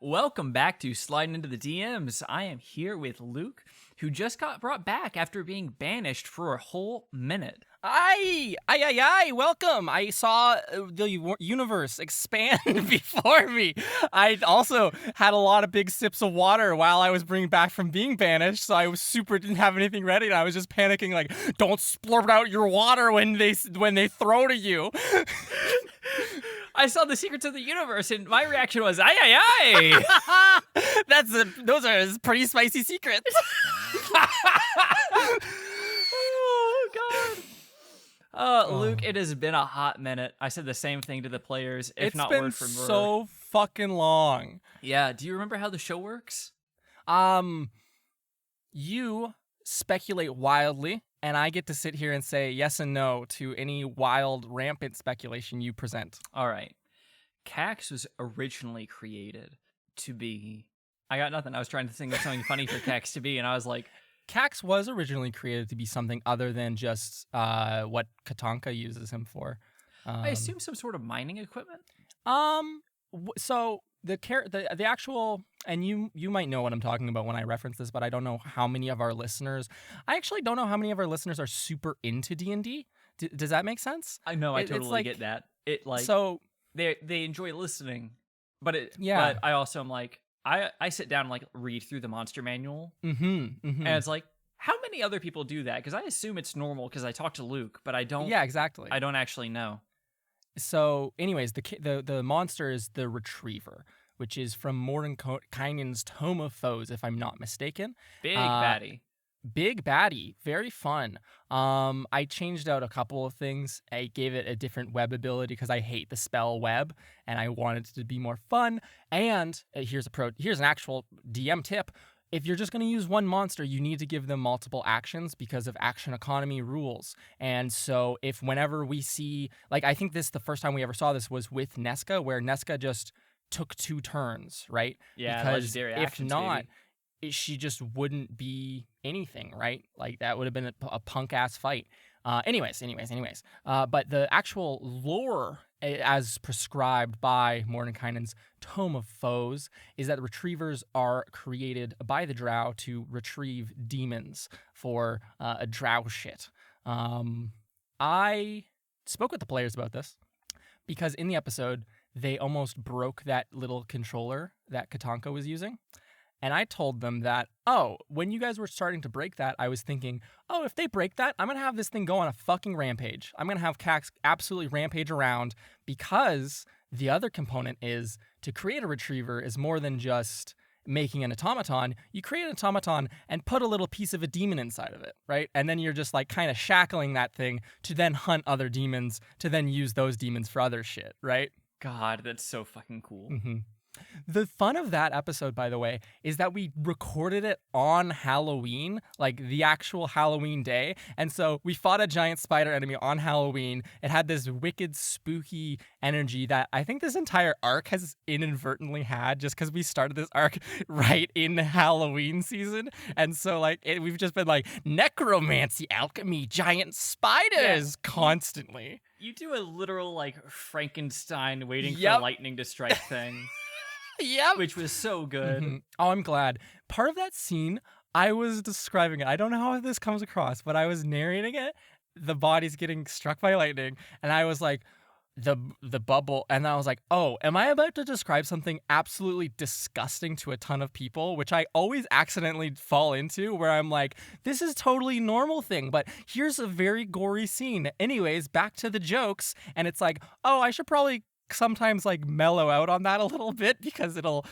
Welcome back to Sliding into the DMs. I am here with Luke, who just got brought back after being banished for a whole minute. Aye, welcome. I saw the universe expand before me. I also had a lot of big sips of water while I was bringing back from being banished, so I was didn't have anything ready, and I was just panicking like, don't splurt out your water when they throw to you. I saw the secrets of the universe, and my reaction was, aye. Those are pretty spicy secrets. Oh, God. Luke, it has been a hot minute. I said the same thing to the players, if It's not been word for word. so fucking long. Yeah, do you remember how the show works? You speculate wildly, and I get to sit here and say yes and no to any wild, rampant speculation you present. All right. Cax was originally created to be... I got nothing. I was trying to think of something funny for Cax to be, and I was like... Cax was originally created to be something other than just what Katanka uses him for. I assume some sort of mining equipment? So the actual, and you might know what I'm talking about when I reference this, but I don't know how many of our listeners. I actually don't know how many of our listeners are super into D&D. Does that make sense? I know, I It's totally like- get that. It like So they enjoy listening, but Yeah. But I also am like I sit down and like read through the monster manual, and and it's like, how many other people do that? Because I assume it's normal because I talk to Luke, but I don't. yeah, exactly. I don't actually know. So, anyways, the monster is the Retriever, which is from Mordenkainen's Tome of Foes, if I'm not mistaken. Big baddie. Big baddie, very fun. I changed out a couple of things. I gave it a different web ability because I hate the spell web, and I wanted it to be more fun. And here's an actual DM tip. If you're just going to use one monster, you need to give them multiple actions because of action economy rules. And so whenever we see, like, I think the first time we ever saw this was with Nesca, where Nesca just took 2 turns, right? Yeah, because legendary if actions, not, baby. she just wouldn't be anything, right? Like, that would have been a punk-ass fight. Anyways. But the actual lore, as prescribed by Mordenkainen's Tome of Foes, is that Retrievers are created by the Drow to retrieve demons for a Drow shit. I spoke with the players about this because in the episode, they almost broke that little controller that Katanka was using. And I told them that, when you guys were starting to break that, I was thinking, if they break that, I'm going to have this thing go on a fucking rampage. I'm going to have Cax absolutely rampage around, because the other component is to create a Retriever is more than just making an automaton. You create an automaton and put a little piece of a demon inside of it, right? And then you're just like kind of shackling that thing to then hunt other demons, to then use those demons for other shit, right? God, that's so fucking cool. Mm-hmm. The fun of that episode, by the way, is that we recorded it on Halloween, like the actual Halloween day. And so we fought a giant spider enemy on Halloween. It had this wicked, spooky energy that I think this entire arc has inadvertently had just because we started this arc right in Halloween season. And so like we've just been like necromancy, alchemy, giant spiders constantly. You do a literal like Frankenstein waiting Yep. for lightning to strike thing. Yep. Which was so good. Mhm. Oh, I'm glad. Part of that scene, I was describing it. I don't know how this comes across, but I was narrating it. The body's getting struck by lightning, and I was like, the bubble, and I was like, oh, am I about to describe something absolutely disgusting to a ton of people, which I always accidentally fall into, where I'm like, this is totally normal thing, but here's a very gory scene. Anyways, back to the jokes, and it's like, oh, I should probably sometimes like mellow out on that a little bit because it'll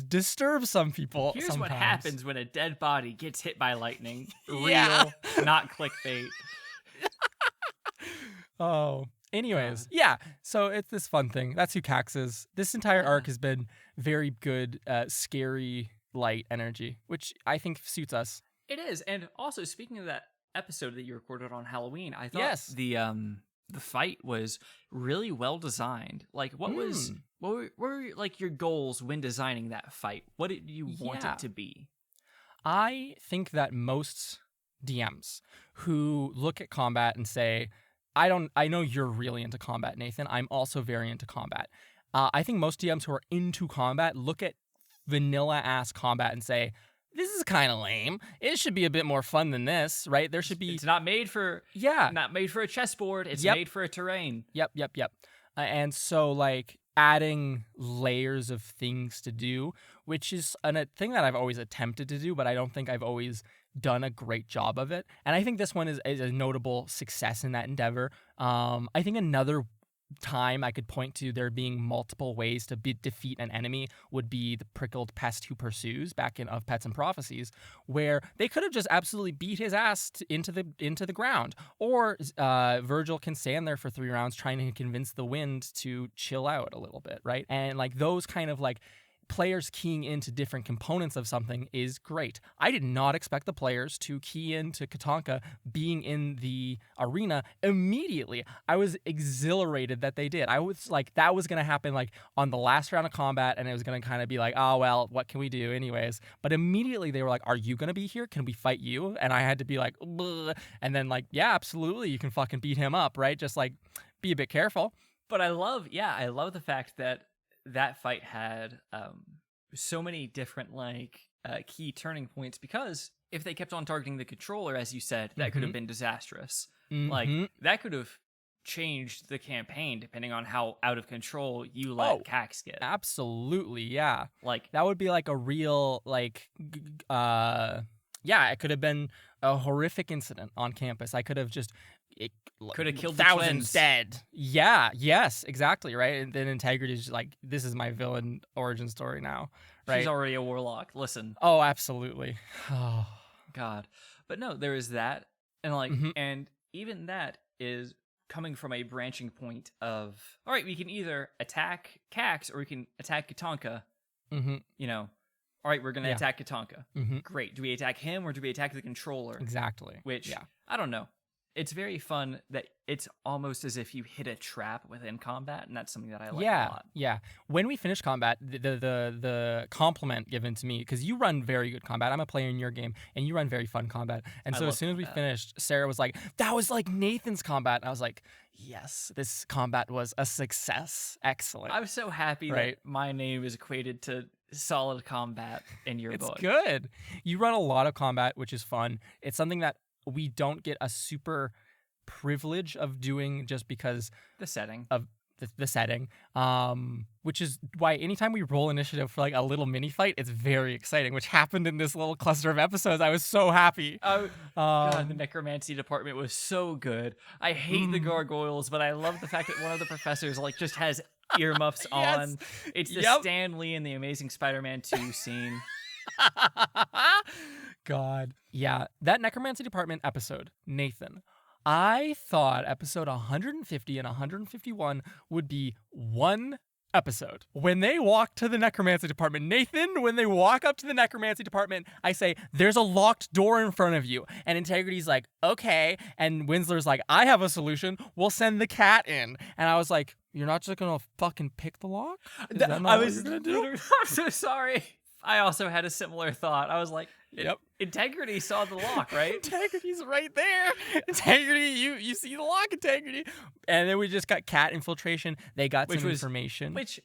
disturb some people. Here's sometimes. what happens when a dead body gets hit by lightning. Yeah. Real, not clickbait. Oh, anyways, yeah. So it's this fun thing. That's who Cax is. This entire arc has been very good, scary, light energy, which I think suits us. It is. And also, speaking of that episode that you recorded on Halloween, I thought Yes. the fight was really well designed. Like, what were like your goals when designing that fight? What did you want Yeah. it to be? I think that most DMs who look at combat and say, I know you're really into combat, Nathan. I'm also very into combat. I think most DMs who are into combat look at vanilla-ass combat and say, this is kind of lame. It should be a bit more fun than this, right? There should be... It's not made for not made for a chessboard. It's made for a terrain. Yep. And so, like, adding layers of things to do, which is a thing that I've always attempted to do, but I don't think I've always done a great job of it. And I think this one is a notable success in that endeavor. I think another time I could point to there being multiple ways to defeat an enemy would be the prickled pest who pursues back in Of Pets and Prophecies, where they could have just absolutely beat his ass into the ground, or Virgil can stand there for 3 rounds trying to convince the wind to chill out a little bit, right? And like those kind of like players keying into different components of something is great. I did not expect the players to key into Katanka being in the arena immediately. I was exhilarated that they did. I was like, that was going to happen like on the last round of combat, and it was going to kind of be like, oh, well, what can we do anyways? But immediately they were like, are you going to be here? Can we fight you? And I had to be like, bleh. And then like, yeah, absolutely. You can fucking beat him up, right? Just like be a bit careful. But I love the fact that fight had so many different like key turning points, because if they kept on targeting the controller, as you said, that could have been disastrous. Like that could have changed the campaign depending on how out of control you let Cax get. Absolutely, yeah. Like that would be like a real like it could have been a horrific incident on campus. I could have just could have killed thousands the twins. Dead. Yeah, yes, exactly, right? And then Integrity is just like, this is my villain origin story now, right? She's already a warlock. Listen. Oh, absolutely. Oh, God. But no, there is that. And like and even that is coming from a branching point of, all right, we can either attack Cax or we can attack Katanka. You know, all right, we're going to attack Katanka. Great. Do we attack him or do we attack the controller? Exactly. Which, I don't know. It's very fun that it's almost as if you hit a trap within combat, and that's something that I like a lot. Yeah. When we finish combat, the compliment given to me, because you run very good combat. I'm a player in your game, and you run very fun combat. And so as soon as we finished, Sarah was like, that was like Nathan's combat. And I was like, yes, this combat was a success. Excellent. I was so happy that my name is equated to solid combat in your book. It's good. You run a lot of combat, which is fun. It's something that we don't get a super privilege of doing just because the setting of the setting, which is why anytime we roll initiative for like a little mini fight, it's very exciting, which happened in this little cluster of episodes. I was so happy. Oh, God, the necromancy department was so good. I hate the gargoyles, but I love the fact that one of the professors like just has earmuffs on. It's the Stan Lee and the Amazing Spider-Man 2 scene. God. Yeah, that necromancy department episode, Nathan, I thought episode 150 and 151 would be one episode. When they walk to the necromancy department, Nathan, when they walk up to the necromancy department, I say, there's a locked door in front of you. And Integrity's like, okay. And Winsler's like, I have a solution. We'll send the cat in. And I was like, you're not just gonna fucking pick the lock? Is that not I what was. you're gonna do? I'm so sorry. I also had a similar thought. I was like, Yep. Integrity saw the lock, right? Integrity's right there. Integrity, you see the lock, Integrity. And then we just got cat infiltration. They got some information. Which,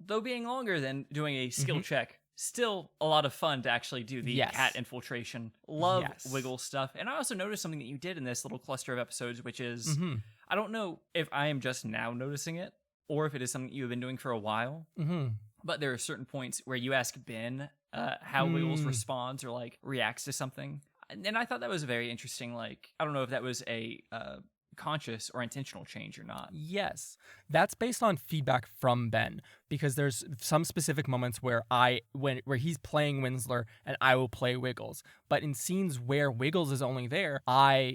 though being longer than doing a skill check, still a lot of fun to actually do the cat infiltration. Love Wiggle stuff. And I also noticed something that you did in this little cluster of episodes, which is, I don't know if I am just now noticing it, or if it is something you have been doing for a while. But there are certain points where you ask Ben how Wiggles responds or like reacts to something. And I thought that was a very interesting, like, I don't know if that was a conscious or intentional change or not. Yes. That's based on feedback from Ben, because there's some specific moments where where he's playing Winsler and I will play Wiggles. But in scenes where Wiggles is only there,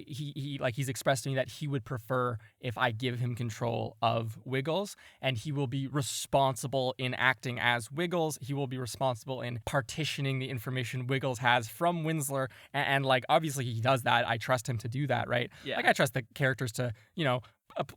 he's expressed to me that he would prefer if I give him control of Wiggles, and he will be responsible in acting as Wiggles. He will be responsible in partitioning the information Wiggles has from Winsler, and like obviously he does that. I trust him to do that, right? Yeah. Like I trust the characters to,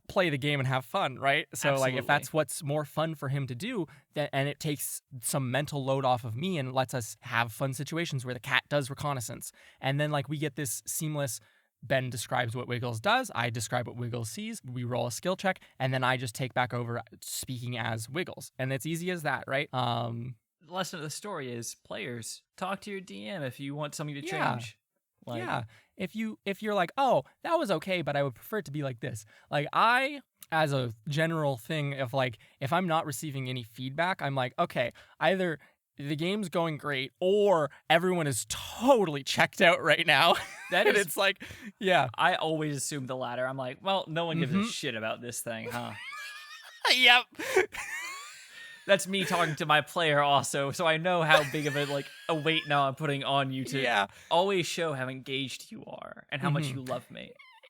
play the game and have fun, right? So Absolutely. like if that's what's more fun for him to do, and it takes some mental load off of me and lets us have fun situations where the cat does reconnaissance, and then like we get this seamless, Ben describes what Wiggles does, I describe what Wiggles sees, we roll a skill check, and then I just take back over speaking as Wiggles, and it's easy as that, right? The lesson of the story is, players, talk to your DM if you want something to change. Like, yeah, if you're like, oh, that was okay, but I would prefer it to be like this. Like I, as a general thing, if I'm not receiving any feedback, I'm like, okay, either the game's going great or everyone is totally checked out right now. That and is, it's like, yeah. I always assume the latter. I'm like, well, no one gives a shit about this thing, huh? Yep. That's me talking to my player also, so I know how big of a weight now I'm putting on you to always show how engaged you are and how much you love me.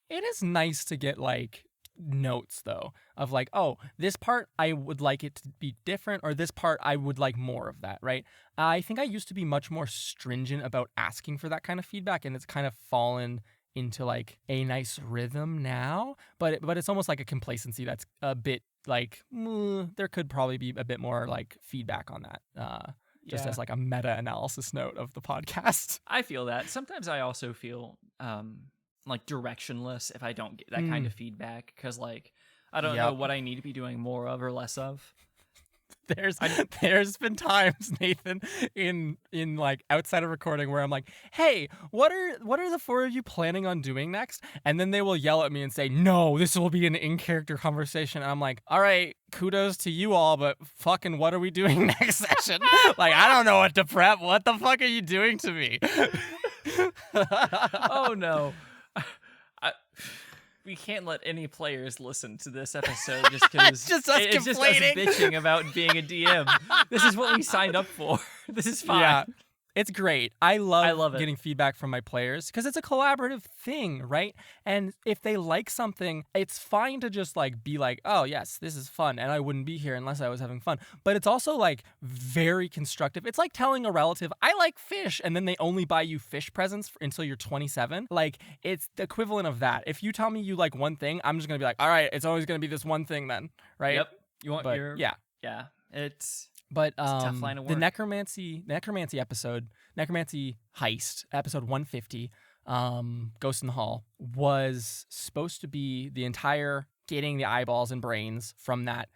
It is nice to get like notes though of like, oh, this part I would like it to be different, or this part I would like more of that, right? I think I used to be much more stringent about asking for that kind of feedback, and it's kind of fallen into like a nice rhythm now, but it's almost like a complacency that's a bit like there could probably be a bit more like feedback on that, just as like a meta-analysis note of the podcast. I feel that. Sometimes I also feel like directionless if I don't get that kind of feedback, because like I don't know what I need to be doing more of or less of. There's been times, Nathan, in like outside of recording where I'm like, hey, what are the four of you planning on doing next? And then they will yell at me and say, no, this will be an in-character conversation. And I'm like, all right, kudos to you all, but fucking what are we doing next session? Like, I don't know what to prep. What the fuck are you doing to me? Oh no. We can't let any players listen to this episode just because it's just us bitching about being a DM. This is what we signed up for. This is fine. Yeah, it's great. I love it. getting feedback from my players because it's a collaborative thing, right? And if they like something, it's fine to just like be like, oh yes, this is fun, and I wouldn't be here unless I was having fun. But it's also like very constructive. It's like telling a relative, I like fish, and then they only buy you fish presents until you're 27. Like it's the equivalent of that. If you tell me you like one thing, I'm just gonna be like, all right, it's always gonna be this one thing then, right? Yep. You want your yeah. It's But a tough line of the work. necromancy heist, episode 150, Ghost in the Hall, was supposed to be the entire getting the eyeballs and brains from that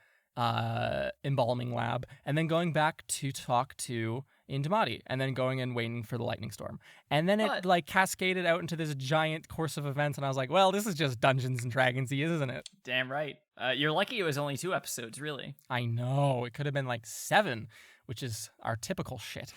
embalming lab, and then going back to talk to Indamati, and then going and waiting for the lightning storm. And then it like cascaded out into this giant course of events, and I was like, well, this is just Dungeons and Dragons-y, isn't it? Damn right. You're lucky it was only 2 episodes, really. I know. It could have been like 7, which is our typical shit.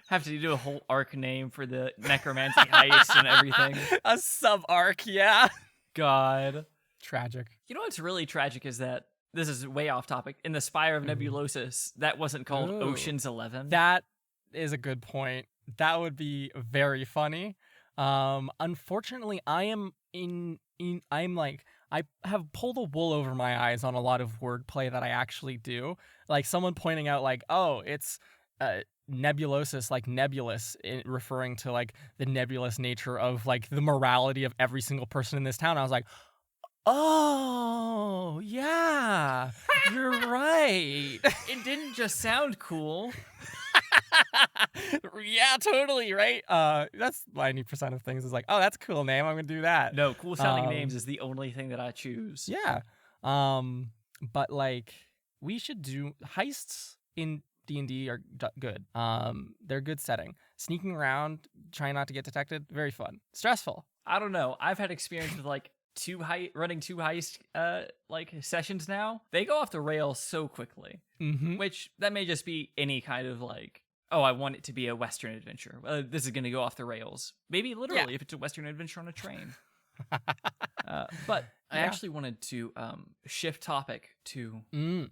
Have to do a whole arc name for the necromancy heist and everything. A sub-arc, yeah. God. Tragic. You know what's really tragic is that, this is way off topic, in the Spire of Nebulosis, that wasn't called Ocean's 11. That is a good point. That would be very funny. Unfortunately, I have pulled the wool over my eyes on a lot of wordplay that I actually do. Like someone pointing out like, oh, it's nebulosis, like nebulous, referring to like the nebulous nature of like the morality of every single person in this town. I was like, oh, yeah, you're right. It didn't just sound cool. Yeah, totally, right? That's 90% of things is like, oh, that's a cool name. I'm going to do that. No, cool sounding names is the only thing that I choose. Yeah. But like we should do heists in D&D are good. They're a good setting. Sneaking around, trying not to get detected, very fun. Stressful. I don't know. I've had experience with like running two heist like sessions now. They go off the rails so quickly. Mm-hmm. Which that may just be any kind of like, oh, I want it to be a Western adventure. This is going to go off the rails. Maybe literally if it's a Western adventure on a train. But I actually wanted to shift topic to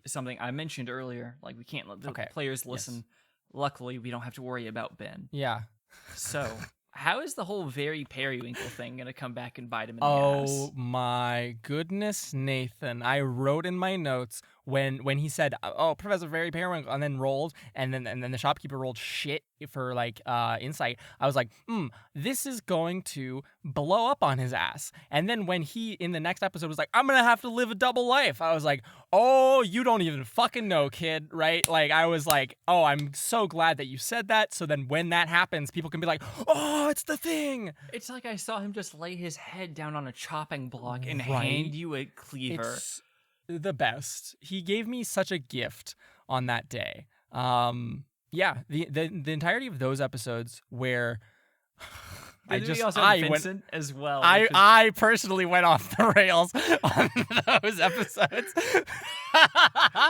something I mentioned earlier. Like we can't let the players listen. Yes. Luckily, we don't have to worry about Ben. Yeah. So how is the whole very periwinkle thing going to come back and bite him in the ass? Oh my goodness, Nathan. I wrote in my notes when he said, oh, Professor Very Periwinkle, and then rolled, and then the shopkeeper rolled shit for like insight. I was like, this is going to blow up on his ass. And then when he in the next episode was like, I'm gonna have to live a double life, I was like, oh, you don't even fucking know, kid, right? Like I was like, oh, I'm so glad that you said that, so then when that happens, people can be like, oh, it's the thing. It's like I saw him just lay his head down on a chopping block and hand you a cleaver. It's the best. He gave me such a gift on that day. Yeah, the entirety of those episodes where Vincent as well. I personally went off the rails on those episodes.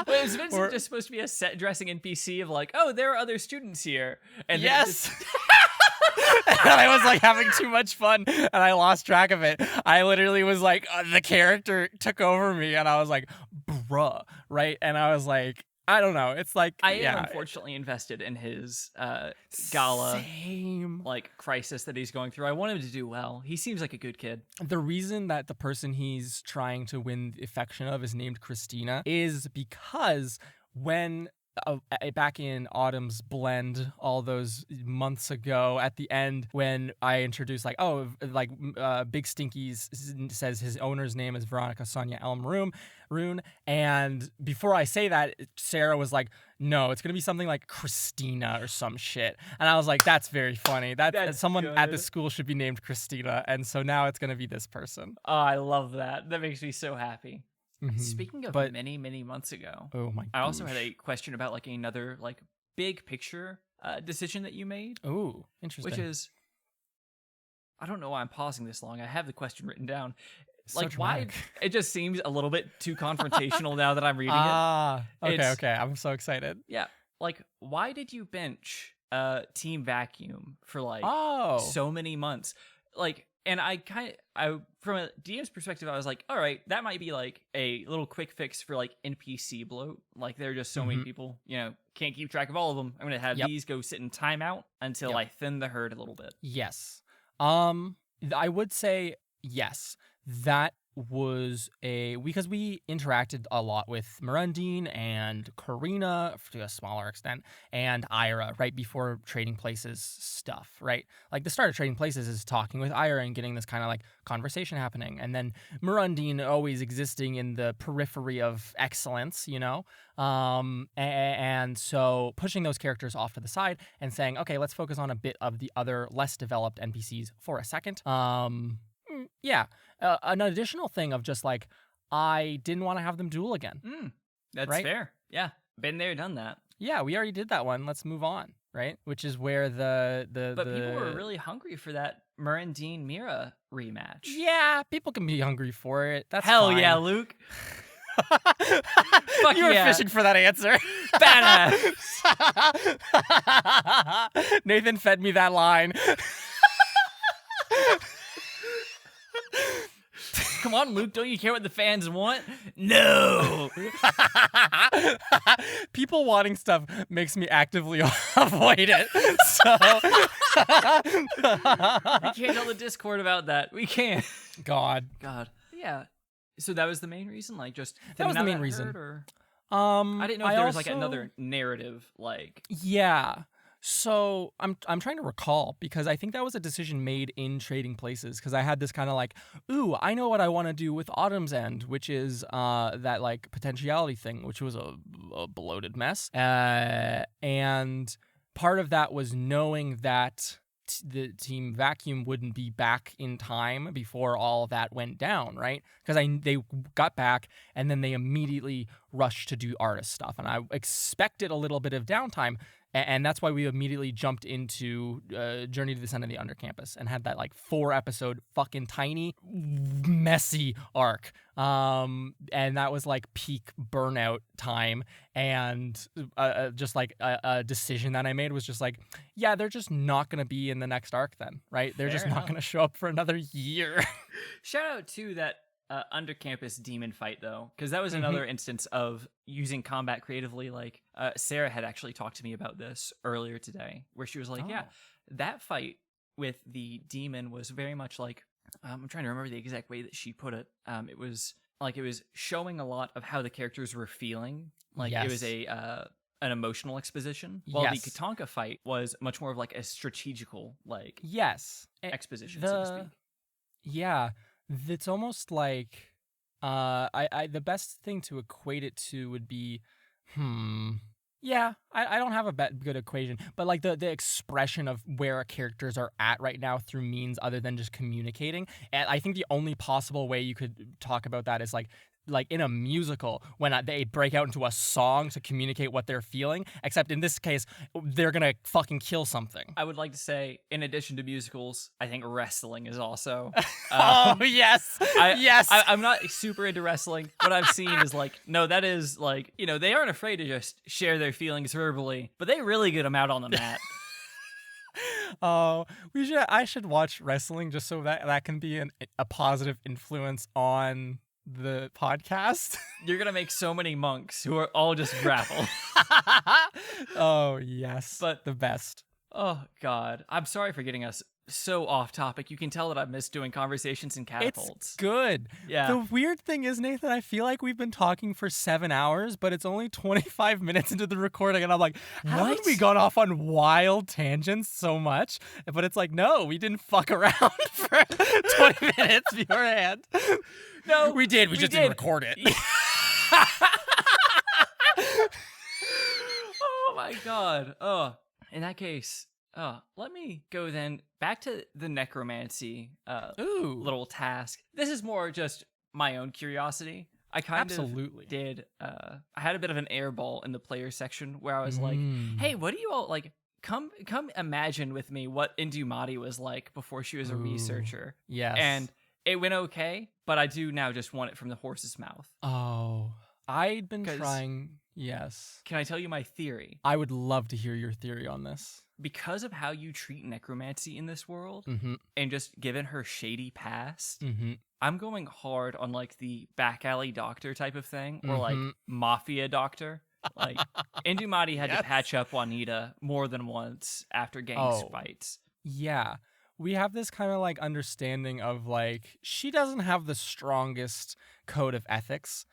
Wait, is Vincent just supposed to be a set dressing NPC of like, oh, there are other students here? And yes. And I was like having too much fun and I lost track of it. I literally was like, the character took over me and I was like, bruh, right? And I was like, I don't know. It's like I am unfortunately invested in his gala like crisis that he's going through. I want him to do well. He seems like a good kid. The reason that the person he's trying to win the affection of is named Christina is because when back in Autumn's Blend all those months ago at the end when I introduced like, oh, like Big Stinky says his owner's name is Veronica Sonia Elm Rune, and before I say that, Sarah was like, no, it's gonna be something like Christina or some shit, and I was like, that's very funny. That someone good. At this school should be named Christina, and so now it's gonna be this person. Oh, I love that. That makes me so happy. Mm-hmm. Speaking of many, many months ago, I also had a question about like another like big picture decision that you made. Oh, interesting. Which is, I don't know why I'm pausing this long. I have the question written down. So like dramatic. Why? It just seems a little bit too confrontational now that I'm reading it. Okay. I'm so excited. Yeah. Like, why did you bench Team Vacuum for like so many months? Like. And I from a DM's perspective, I was like, all right, that might be like a little quick fix for like NPC bloat. Like there are just so many people, can't keep track of all of them. I'm going to have these go sit in timeout until I thin the herd a little bit. Yes. I would say yes. That was because we interacted a lot with Mirundine and Karina to a smaller extent and Ira right before Trading Places stuff, right? Like the start of Trading Places is talking with Ira and getting this kind of like conversation happening, and then Mirundine always existing in the periphery of excellence, and so pushing those characters off to the side and saying, okay, let's focus on a bit of the other less developed NPCs for a second. Yeah. An additional thing of just like, I didn't want to have them duel again. That's right? fair. Yeah. Been there, done that. Yeah, we already did that one. Let's move on, right? Which is where But people were really hungry for that Mirundine Mira rematch. Yeah, people can be hungry for it. That's Hell fine. Yeah, Luke. Fuck you were fishing for that answer. Badass. Nathan fed me that line. Come on, Luke, don't you care what the fans want? No! People wanting stuff makes me actively avoid it. So we can't tell the Discord about that. We can't. God. Yeah. So that was the main reason, like just That was the main hurt, reason. or I I didn't know if there was like another narrative, like Yeah. So I'm trying to recall because I think that was a decision made in Trading Places because I had this kind of like, ooh, I know what I want to do with Autumn's End, which is that like potentiality thing, which was a bloated mess. And part of that was knowing that the Team Vacuum wouldn't be back in time before all of that went down, right? Because they got back and then they immediately rushed to do artist stuff, and I expected a little bit of downtime. And that's why we immediately jumped into Journey to the Center of the Undercampus and had that like 4-episode fucking tiny, messy arc. And that was like peak burnout time. And just like a decision that I made was just like, yeah, they're just not going to be in the next arc then, right? They're just not going to show up for another year. Shout out to that undercampus demon fight though, because that was another instance of using combat creatively. Like Sarah had actually talked to me about this earlier today, where she was like, yeah, that fight with the demon was very much like, I'm trying to remember the exact way that she put it. It was showing a lot of how the characters were feeling. Like it was an emotional exposition, while the Katanka fight was much more of like a strategical like exposition, so to speak. Yeah. It's almost like the best thing to equate it to would be I don't have a good equation, but like the expression of where our characters are at right now through means other than just communicating. And I think the only possible way you could talk about that is like in a musical when they break out into a song to communicate what they're feeling, except in this case they're gonna fucking kill something. I would like to say, in addition to musicals, I think wrestling is also yes. I'm not super into wrestling. What I've seen is like, no, that is like, they aren't afraid to just share their feelings verbally, but they really get them out on the mat. Oh, I should watch wrestling just so that can be a positive influence on the podcast. You're gonna make so many monks who are all just grapple. Oh yes, but the best. Oh god, I'm sorry for getting us so off topic. You can tell that I miss doing Conversations and Catapults. It's good. Yeah. The weird thing is, Nathan, I feel like we've been talking for 7 hours, but it's only 25 minutes into the recording, and I'm like, how have we gone off on wild tangents so much? But it's like, no, we didn't fuck around for 20 minutes beforehand. No, we did. We just didn't record it. Oh my god. Oh, in that case, let me go then back to the necromancy little task. This is more just my own curiosity. I kind of did. I had a bit of an airball in the player section where I was like, "Hey, what do you all like? Come imagine with me what Indumati was like before she was a researcher." Yes, and it went okay, but I do now just want it from the horse's mouth. Oh, I'd been trying. Yes. Can I tell you my theory? I would love to hear your theory on this. Because of how you treat necromancy in this world, and just given her shady past, I'm going hard on like the back alley doctor type of thing, or like mafia doctor. Like Indumati had to patch up Juanita more than once after gang fights. Yeah. We have this kind of like understanding of like, she doesn't have the strongest code of ethics,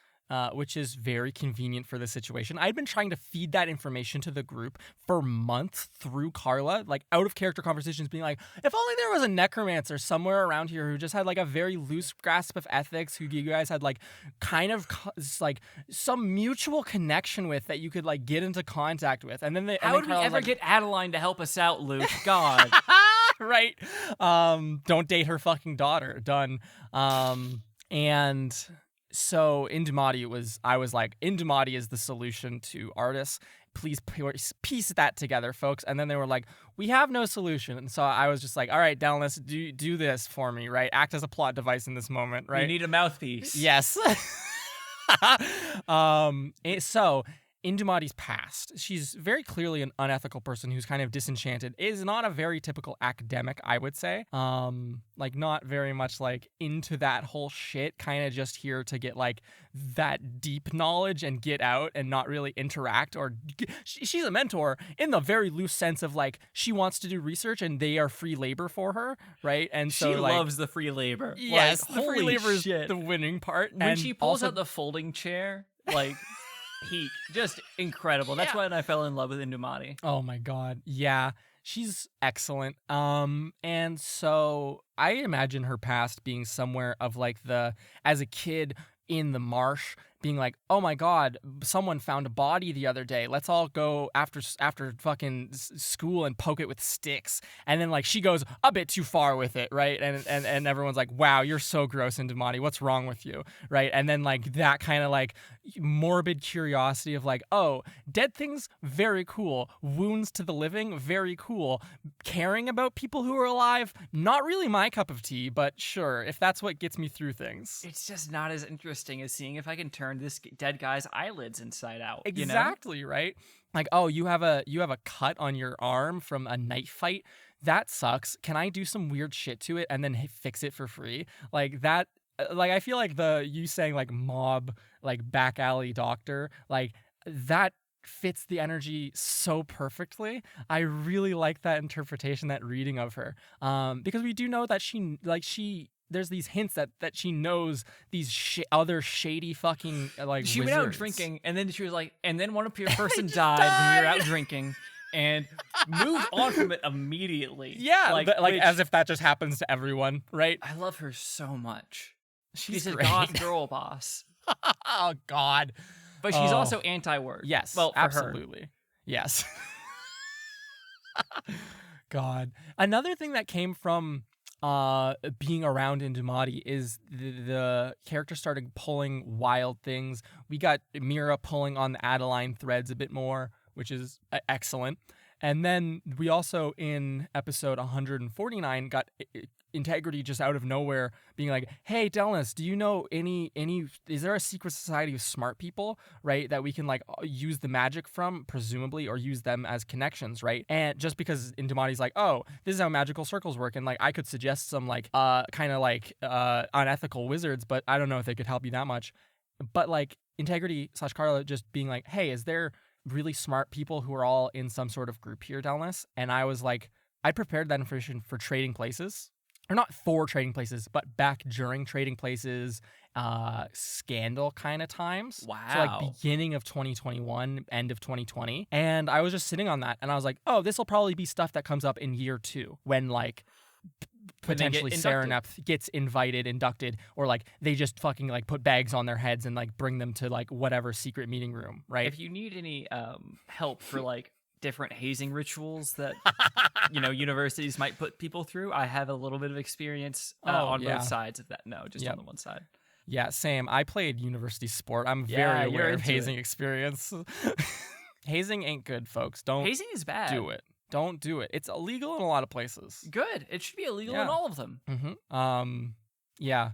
which is very convenient for the situation. I'd been trying to feed that information to the group for months through Carla, like out of character conversations being like, if only there was a necromancer somewhere around here who just had like a very loose grasp of ethics, who you guys had like kind of like some mutual connection with that you could like get into contact with. And then how would we ever get Adeline to help us out, Luke? God. Right. Don't date her fucking daughter. Done. And so Indumati I was like, Indumati is the solution to artists. Please piece that together, folks. And then they were like, we have no solution. And so I was just like, all right, Dallas, do this for me, right? Act as a plot device in this moment, right? You need a mouthpiece. Yes. So Indumati's past. She's very clearly an unethical person who's kind of disenchanted. Is not a very typical academic, I would say. Like not very much like into that whole shit, kind of just here to get like that deep knowledge and get out and not really interact or she's a mentor in the very loose sense of like she wants to do research and they are free labor for her, right? And so she like, loves the free labor. yes, Like, the free holy labor is shit. the winning part. When and she pulls also, out the folding chair, like peak, just incredible. That's Yeah. when I fell in love with Indumati. oh my god, yeah, she's excellent. And so I imagine her past being somewhere of like as a kid in the marsh, being like, oh my god, someone found a body the other day. Let's all go after fucking school and poke it with sticks. And then like she goes a bit too far with it, right? And everyone's like, wow, you're so gross, Indumati. What's wrong with you, right? And then like that kind of like morbid curiosity of like, oh, dead things, very cool. Wounds to the living, very cool. Caring about people who are alive, not really my cup of tea, but sure, if that's what gets me through things. It's just not as interesting as seeing if I can turn this dead guy's eyelids inside out. Exactly, right? Like, oh, you have a cut on your arm from a knife fight. That sucks. Can I do some weird shit to it and then fix it for free? Like that. Like I feel like you saying like mob, like back alley doctor, like that fits the energy so perfectly. I really like that interpretation, that reading of her, because we do know that she there's these hints that she knows these other shady fucking like She wizards. went out drinking, and then she was like, and then one person died when we were out drinking, and moved on from it immediately. Yeah, like like as if that just happens to everyone, right? I love her so much. She's a great. goth girl boss, Oh God. but she's Oh. also anti-word. Yes. well, for her. absolutely. Yes. God. Another thing that came from being around Indumati is the character started pulling wild things. We got Mira pulling on the Adeline threads a bit more, which is excellent. And then we also in episode 149 got Integrity just out of nowhere being like, hey Delnus, do you know any is there a secret society of smart people, right, that we can like use the magic from, presumably, or use them as connections, right? And just because Indumati's like, oh, this is how magical circles work, and like I could suggest some like kind of like unethical wizards, but I don't know if they could help you that much. But like Integrity / Carla just being like, hey, is there really smart people who are all in some sort of group here, Delnus? And I was like, I prepared that information for trading places. Or not for trading places, but back during trading places, scandal kind of times. Wow. So like beginning of 2021, end of 2020. And I was just sitting on that and I was like, oh, this will probably be stuff that comes up in year 2 when like When they get potentially inducted. Sereneth gets inducted, or like they just fucking like put bags on their heads and like bring them to like whatever secret meeting room, right? If you need any help for like different hazing rituals that universities might put people through, I have a little bit of experience on yeah. both sides of that. No, just Yep. on the one side. Yeah, same. I played university sport. I'm Yeah, very you're aware of into hazing experience. Hazing ain't good, folks. Don't Hazing is bad. do it. Don't do it. It's illegal in a lot of places. Good. It should be illegal Yeah. in all of them. Mm-hmm. Yeah.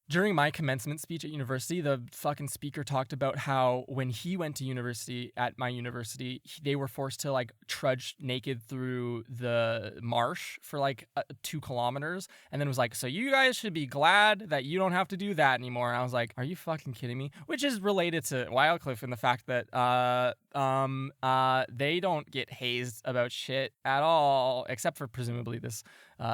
During my commencement speech at university, the fucking speaker talked about how when he went to university at my university, they were forced to like trudge naked through the marsh for like 2 kilometers, and then was like, so you guys should be glad that you don't have to do that anymore. And I was like, are you fucking kidding me? Which is related to Wildcliff in the fact that they don't get hazed about shit at all, except for presumably this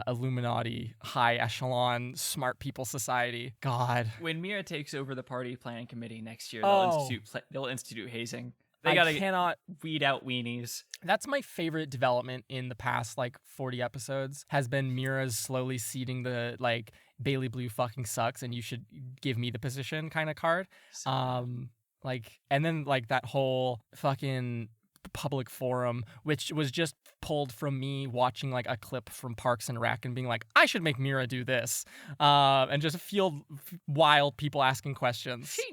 Illuminati high echelon smart people society. God. When Mira takes over the party planning committee next year, Oh. they'll institute hazing. They I gotta cannot. weed out weenies. That's my favorite development in the past like 40 episodes has been Mira's slowly seeding the like Bailey Blue fucking sucks and you should give me the position kind of card. Like, and then like that whole fucking public forum, which was just pulled from me watching like a clip from Parks and Rec and being like, I should make Mira do this, and just feel wild people asking questions. She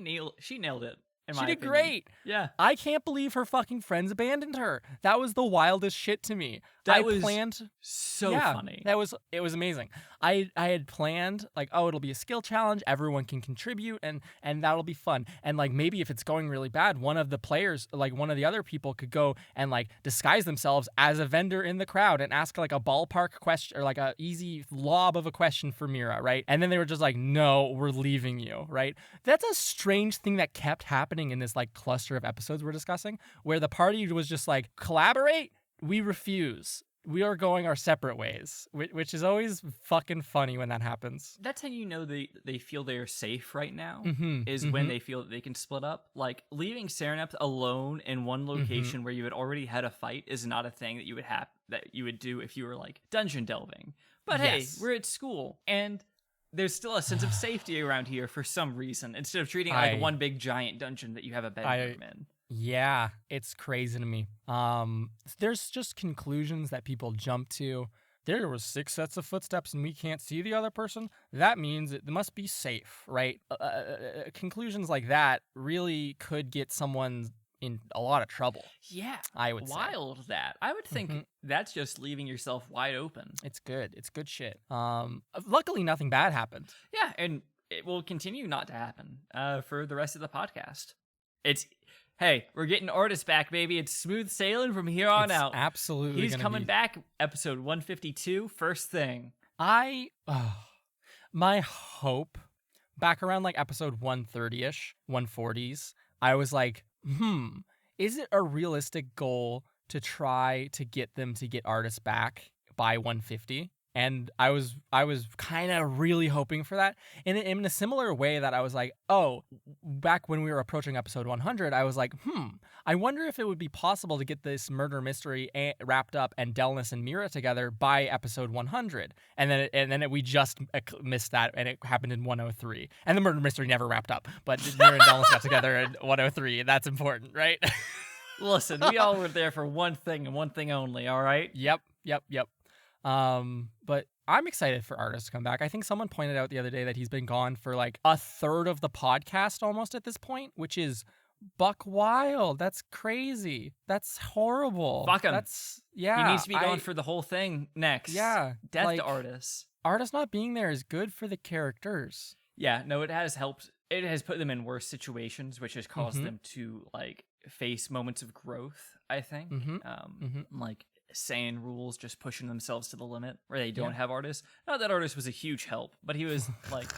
nailed it. in She my did opinion. great. Yeah. I can't believe her fucking friends abandoned her. That was the wildest shit to me. That was planned so yeah, funny. It was amazing. I had planned like, oh, it'll be a skill challenge, everyone can contribute and that'll be fun. And like maybe if it's going really bad, one of the players, like one of the other people could go and like disguise themselves as a vendor in the crowd and ask like a ballpark question or like a easy lob of a question for Mira, right? And then they were just like, no, we're leaving you, right? That's a strange thing that kept happening in this like cluster of episodes we're discussing, where the party was just like, collaborate? We refuse. We are going our separate ways, which is always fucking funny when that happens. That's how you know they feel they're safe right now, Mm-hmm, is when they feel that they can split up. Like, leaving Serenep alone in one location where you had already had a fight is not a thing that you would do if you were, like, dungeon delving. But Yes. hey, we're at school, and there's still a sense of safety around here for some reason, instead of treating it like one big giant dungeon that you have a bedroom in. Yeah, it's crazy to me. There's just conclusions that people jump to. There was 6 sets of footsteps and we can't see the other person. That means it must be safe, right? Conclusions like that really could get someone in a lot of trouble. Yeah, I would say. wild that. I would think that's just leaving yourself wide open. It's good. It's good shit. Luckily, nothing bad happened. Yeah, and it will continue not to happen for the rest of the podcast. Hey, we're getting Artis back, baby. It's smooth sailing from here on out. Absolutely. He's coming back, episode 152, first thing. My hope, back around like episode 130-ish, 140s, I was like, is it a realistic goal to try to get them to get Artis back by 150? And I was kind of really hoping for that. In a similar way that I was like, oh, back when we were approaching episode 100, I was like, I wonder if it would be possible to get this murder mystery wrapped up and Delnus and Mira together by episode 100. And then we just missed that, and it happened in 103. And the murder mystery never wrapped up, but Mira and Delnus got together in 103. That's important, right? Listen, we all were there for one thing and one thing only, all right? Yep. But I'm excited for Artis to come back. I think someone pointed out the other day that he's been gone for like a third of the podcast almost at this point, which is buck wild. That's crazy. That's horrible. Fuck him. He He needs to be gone for the whole thing next. Yeah. Death like, to Artis. Artis not being there is good for the characters. Yeah, no, it has helped. It has put them in worse situations, which has caused them to like face moments of growth, I think. Like Saiyan rules just pushing themselves to the limit where they don't have Artis. Not that Artis was a huge help, but he was like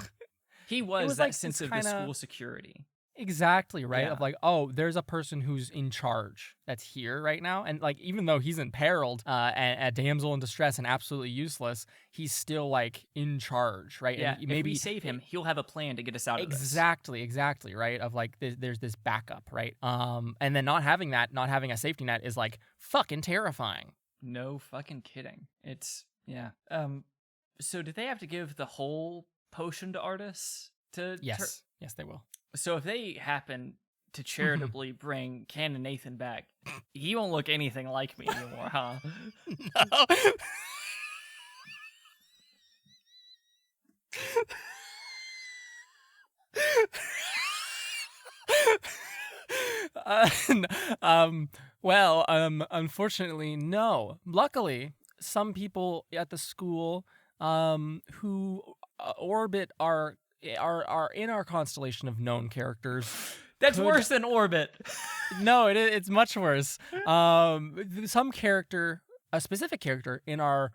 he was that like sense of the school security. Exactly, right? Yeah. Of like, oh, there's a person who's in charge that's here right now. And like, even though he's imperiled, a damsel in distress and absolutely useless, he's still like in charge, right? Yeah, and maybe if we save him, he'll have a plan to get us out of this. Exactly, right? Of like, there's this backup, right? And then not having a safety net is like fucking terrifying. No fucking kidding. It's, yeah. So did they have to give the whole potion to Artis? Yes, they will. So if they happen to charitably bring Canon Nathan back, he won't look anything like me anymore, huh? Unfortunately, no. Luckily, some people at the school who orbit are in our constellation of known characters. That's worse than Orbit. No, it's much worse. Some character, a specific character in our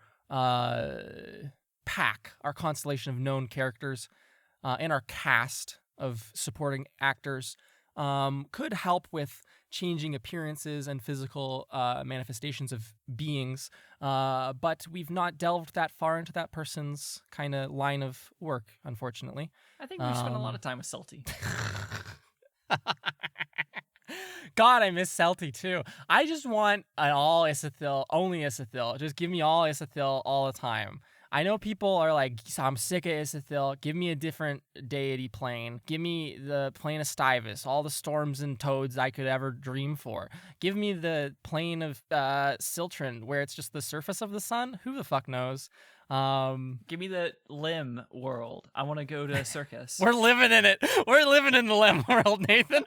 pack, our constellation of known characters, in our cast of supporting actors, could help with changing appearances and physical manifestations of beings, but we've not delved that far into that person's kind of line of work, unfortunately. I think we've spent a lot of time with Salty. God, I miss Celty too. I just want an all Isithil, only Isithil. Just give me all Isithil all the time. I know people are like, I'm sick of Isithil. Give me a different deity plane. Give me the plane of Stivus, all the storms and toads I could ever dream for. Give me the plane of Siltrin, where it's just the surface of the sun. Who the fuck knows? Give me the limb world. I want to go to a circus. We're living in it. We're living in the limb world, Nathan.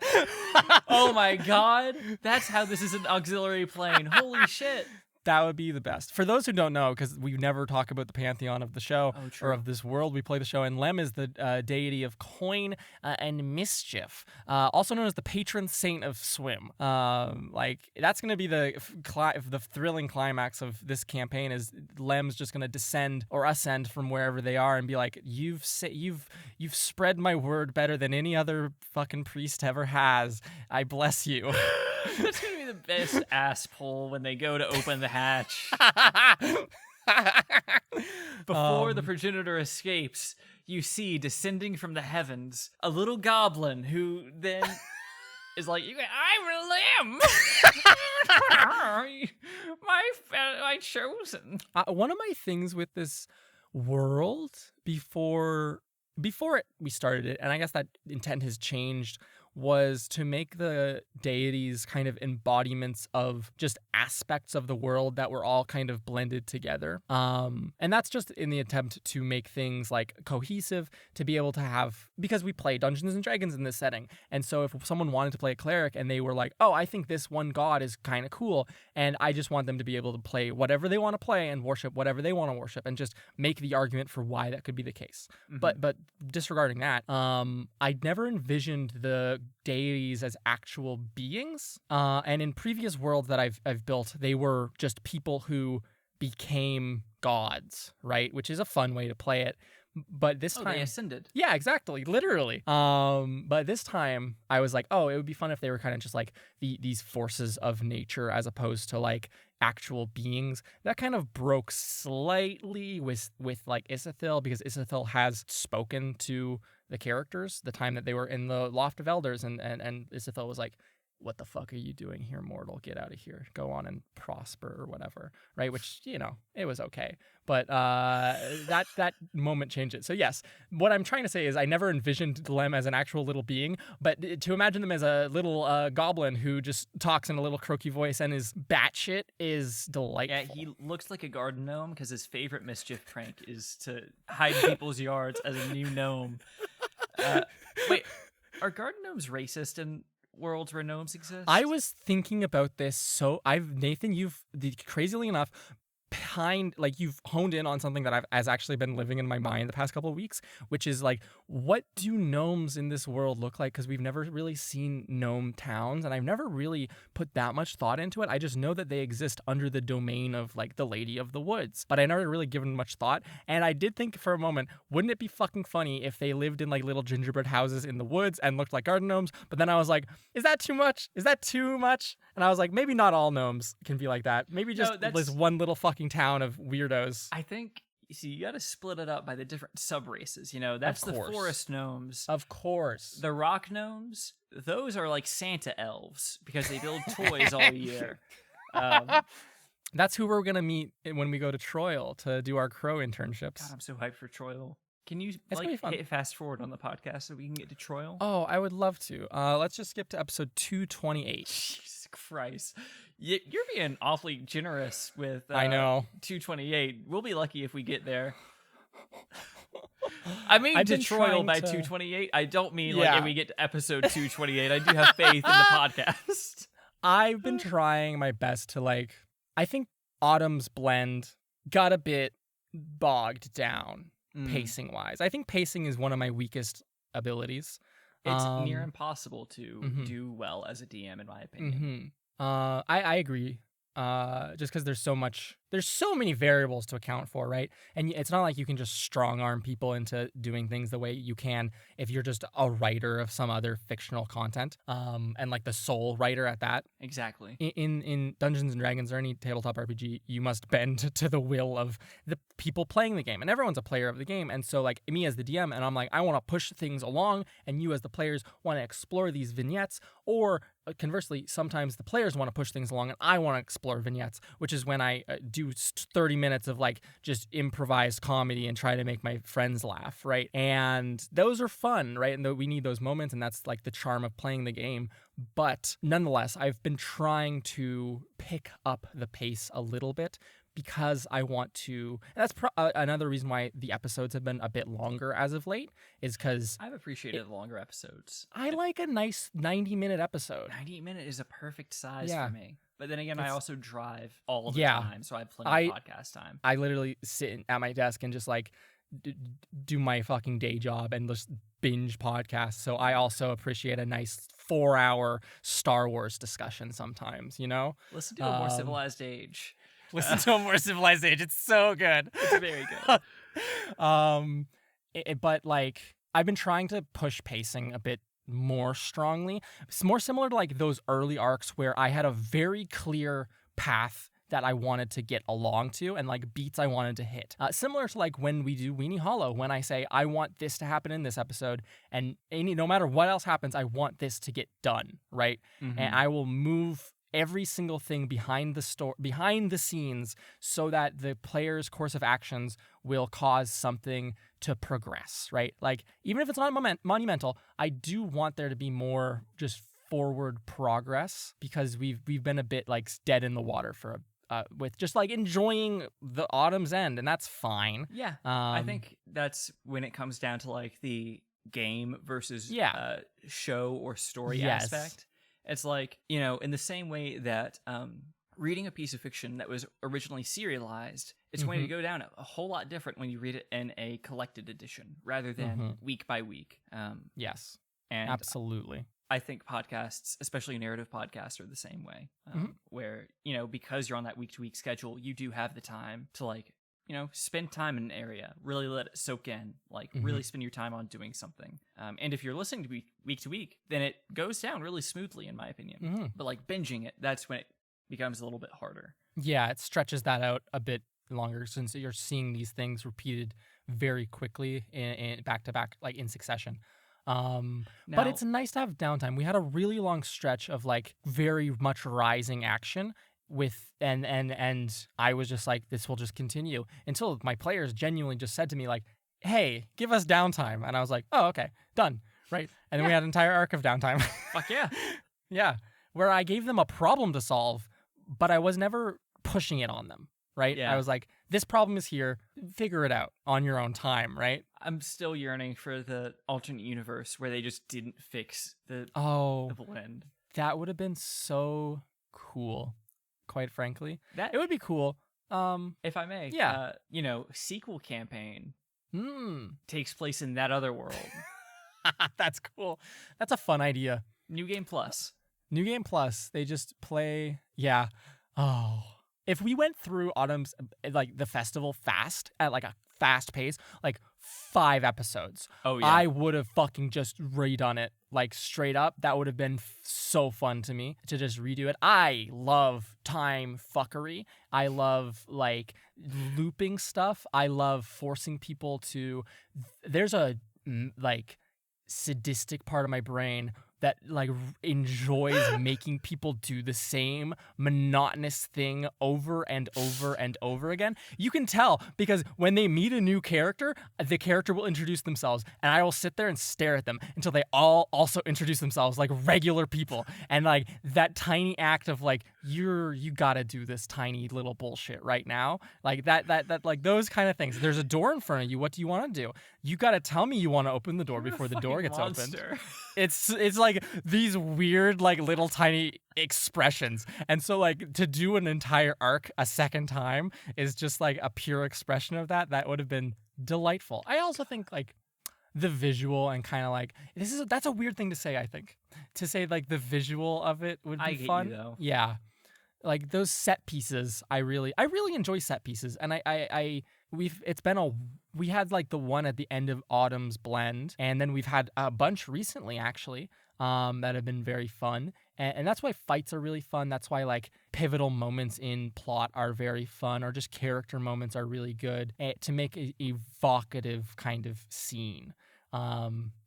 Oh my god. That's how this is an auxiliary plane. Holy shit. That would be the best. For those who don't know, because we never talk about the pantheon of the show or of this world, we play the show, and Lem is the deity of coin and mischief, also known as the patron saint of swim. That's going to be the thrilling climax of this campaign. Is Lem's just going to descend or ascend from wherever they are and be like, you've spread my word better than any other fucking priest ever has. I bless you. That's going to be the best ass pull when they go to open the hatch. Before the progenitor escapes, you see descending from the heavens a little goblin who then is like, I'm a limb. my chosen. One of my things with this world before we started it, and I guess that intent has changed, was to make the deities kind of embodiments of just aspects of the world that were all kind of blended together. And that's just in the attempt to make things like cohesive, to be able to have, because we play Dungeons and Dragons in this setting. And so if someone wanted to play a cleric and they were like, oh, I think this one god is kind of cool, and I just want them to be able to play whatever they want to play and worship whatever they want to worship, and just make the argument for why that could be the case. Mm-hmm. But disregarding that, I never envisioned the deities as actual beings, and in previous worlds that I've built, they were just people who became gods, right? Which is a fun way to play it. But this time, they ascended. Yeah, exactly, literally. But this time, I was like, oh, it would be fun if they were kind of just like these forces of nature, as opposed to like actual beings. That kind of broke slightly with like Isithil, because Isithil has spoken to the characters the time that they were in the Loft of Elders, and Isithil was like, what the fuck are you doing here, mortal? Get out of here. Go on and prosper or whatever, right? Which, it was okay. But that moment changed it. So yes, what I'm trying to say is I never envisioned Lem as an actual little being, but to imagine them as a little goblin who just talks in a little croaky voice and is batshit is delightful. Yeah, he looks like a garden gnome because his favorite mischief prank is to hide in people's yards as a new gnome. Wait, are garden gnomes racist in worlds where gnomes exist? I was thinking about this. Nathan, crazily enough, you've honed in on something that has actually been living in my mind the past couple of weeks, which is like, what do gnomes in this world look like? Because we've never really seen gnome towns, and I've never really put that much thought into it. I just know that they exist under the domain of like the Lady of the Woods, but I never really given much thought. And I did think for a moment, wouldn't it be fucking funny if they lived in like little gingerbread houses in the woods and looked like garden gnomes? But then I was like, is that too much? Is that too much? And I was like, maybe not all gnomes can be like that. Maybe just this one little fucking town of weirdos. I think, you got to split it up by the different sub-races. That's the forest gnomes. Of course. The rock gnomes, those are like Santa elves because they build toys all year. That's who we're going to meet when we go to Troil to do our crow internships. God, I'm so hyped for Troil. Can you hit fast forward on the podcast so we can get to Troil? Oh, I would love to. Let's just skip to episode 228. Jesus Christ. You're being awfully generous with I know 228. We'll be lucky if we get there. I mean to Troil by 228. I don't mean like if we get to episode 228. I do have faith in the podcast. I've been trying my best to I think Autumn's Blend got a bit bogged down pacing wise. I think pacing is one of my weakest abilities. It's near impossible to do well as a DM, in my opinion. I agree. Just because there's so many variables to account for, right? And it's not like you can just strong arm people into doing things the way you can if you're just a writer of some other fictional content, and like the sole writer at that. Exactly. In Dungeons and Dragons or any tabletop RPG, you must bend to the will of the people playing the game, and everyone's a player of the game. And so like me as the DM, and I'm like, I want to push things along, and you as the players want to explore these vignettes or conversely, sometimes the players want to push things along and I want to explore vignettes, which is when I do 30 minutes of like just improvised comedy and try to make my friends laugh, right? And those are fun, right? And we need those moments, and that's like the charm of playing the game. But nonetheless, I've been trying to pick up the pace a little bit because I want to, and that's another reason why the episodes have been a bit longer as of late, is because I've appreciated longer episodes. I like a nice 90-minute episode. 90-minute is a perfect size Yeah. for me. But then again, I It's- also drive all the Yeah. time, so I have plenty of podcast time. I literally sit at my desk and just like do my fucking day job and just binge podcasts. So I also appreciate a nice 4-hour Star Wars discussion sometimes, you know? Listen to a more civilized age. Listen to a more civilized age. It's so good. It's very good. But like I've been trying to push pacing a bit more strongly. It's more similar to like those early arcs where I had a very clear path that I wanted to get along to and like beats I wanted to hit. Similar to like when we do Weenie Hollow, when I say I want this to happen in this episode, and no matter what else happens, I want this to get done, right? Mhm. And I will move every single thing behind the scenes so that the player's course of actions will cause something to progress, right? Like even if it's not monumental, I do want there to be more just forward progress, because we've been a bit like dead in the water for with just like enjoying the autumn's end, and that's fine. Yeah. I think that's when it comes down to like the game versus show or story Yes. aspect. It's like, in the same way that reading a piece of fiction that was originally serialized, it's going to go down a whole lot different when you read it in a collected edition rather than week by week. Yes, And absolutely. I think podcasts, especially narrative podcasts, are the same way, where, because you're on that week-to-week schedule, you do have the time to, like, spend time in an area, really let it soak in, like, really spend your time on doing something. And if you're listening to week to week, then it goes down really smoothly, in my opinion. But, like, binging it, that's when it becomes a little bit harder. Yeah, it stretches that out a bit longer since you're seeing these things repeated very quickly in back to back, like in succession. But it's nice to have downtime. We had a really long stretch of like very much rising action with and I was just like, this will just continue until my players genuinely just said to me like, hey, give us downtime. And I was like, oh, okay, done. Right. And then we had an entire arc of downtime. Fuck yeah. Yeah. Where I gave them a problem to solve, but I was never pushing it on them. Right. Yeah. I was like, this problem is here. Figure it out on your own time. Right. I'm still yearning for the alternate universe where they just didn't fix the blend. That would have been so cool, quite frankly. That It would be cool. if I may. Yeah. Sequel campaign takes place in that other world. That's cool. That's a fun idea. New Game Plus. New Game Plus. They just play. Yeah. Oh. If we went through Autumn's, like the festival fast at like a fast pace, like 5 episodes, Oh yeah. I would have fucking just redone it like straight up. That would have been so fun to me to just redo it. I love time fuckery. I love like looping stuff. I love forcing people to. There's a like sadistic part of my brain that like enjoys making people do the same monotonous thing over and over and over again. You can tell because when they meet a new character, the character will introduce themselves and I will sit there and stare at them until they all also introduce themselves like regular people. And like that tiny act of like, you gotta do this tiny little bullshit right now. Like that like those kind of things. There's a door in front of you. What do you want to do? You gotta tell me you want to open the door before the door gets opened. It's like these weird like little tiny expressions, and so like to do an entire arc a second time is just like a pure expression of that. That would have been delightful. I also think like the visual and kind of like that's a weird thing to say. I think to say like the visual of it would be I get fun. you, though. Yeah, like those set pieces. I really enjoy set pieces, and we had like the one at the end of Autumn's Blend, and then we've had a bunch recently actually that have been very fun, and that's why fights are really fun. That's why like pivotal moments in plot are very fun, or just character moments are really good to make a evocative kind of scene.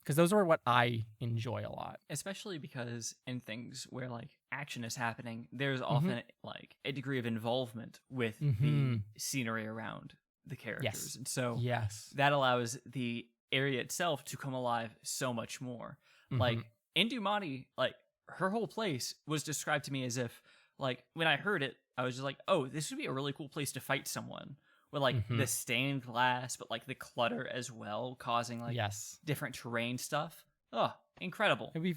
because those are what I enjoy a lot. Especially because in things where like action is happening, there's often like a degree of involvement with the scenery around the characters. And so that allows the area itself to come alive so much more. Like in Dumani, like her whole place was described to me as if like when I heard it, I was just like, oh, this would be a really cool place to fight someone. With like the stained glass, but like the clutter as well, causing like different terrain stuff. Oh, incredible. It'd be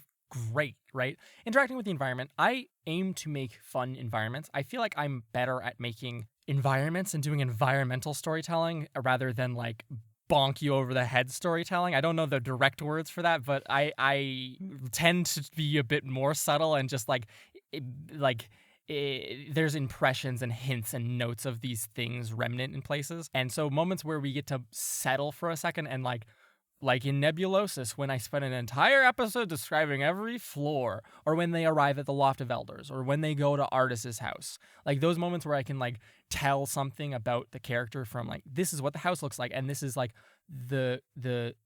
great, right? Interacting with the environment. I aim to make fun environments. I feel like I'm better at making environments and doing environmental storytelling rather than like bonk you over the head storytelling. I don't know the direct words for that, but I tend to be a bit more subtle and just there's impressions and hints and notes of these things remnant in places. And so moments where we get to settle for a second and like in Nebulosis, when I spent an entire episode describing every floor, or when they arrive at the Loft of Elders, or when they go to Artis's house. Like those moments where I can like tell something about the character from like, this is what the house looks like, and this is like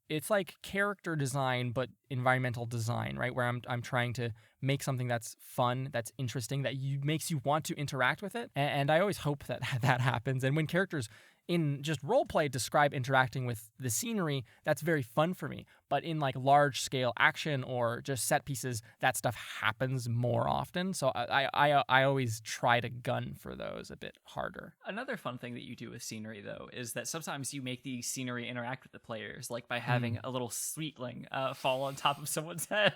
it's like character design but environmental design, right? Where I'm trying to make something that's fun, that's interesting, that makes you want to interact with it. And I always hope that happens. And when characters in just roleplay describe interacting with the scenery, that's very fun for me. But in like large scale action or just set pieces, that stuff happens more often. So I always try to gun for those a bit harder. Another fun thing that you do with scenery, though, is that sometimes you make the scenery interact with the players, like by having a little sweetling fall on top of someone's head.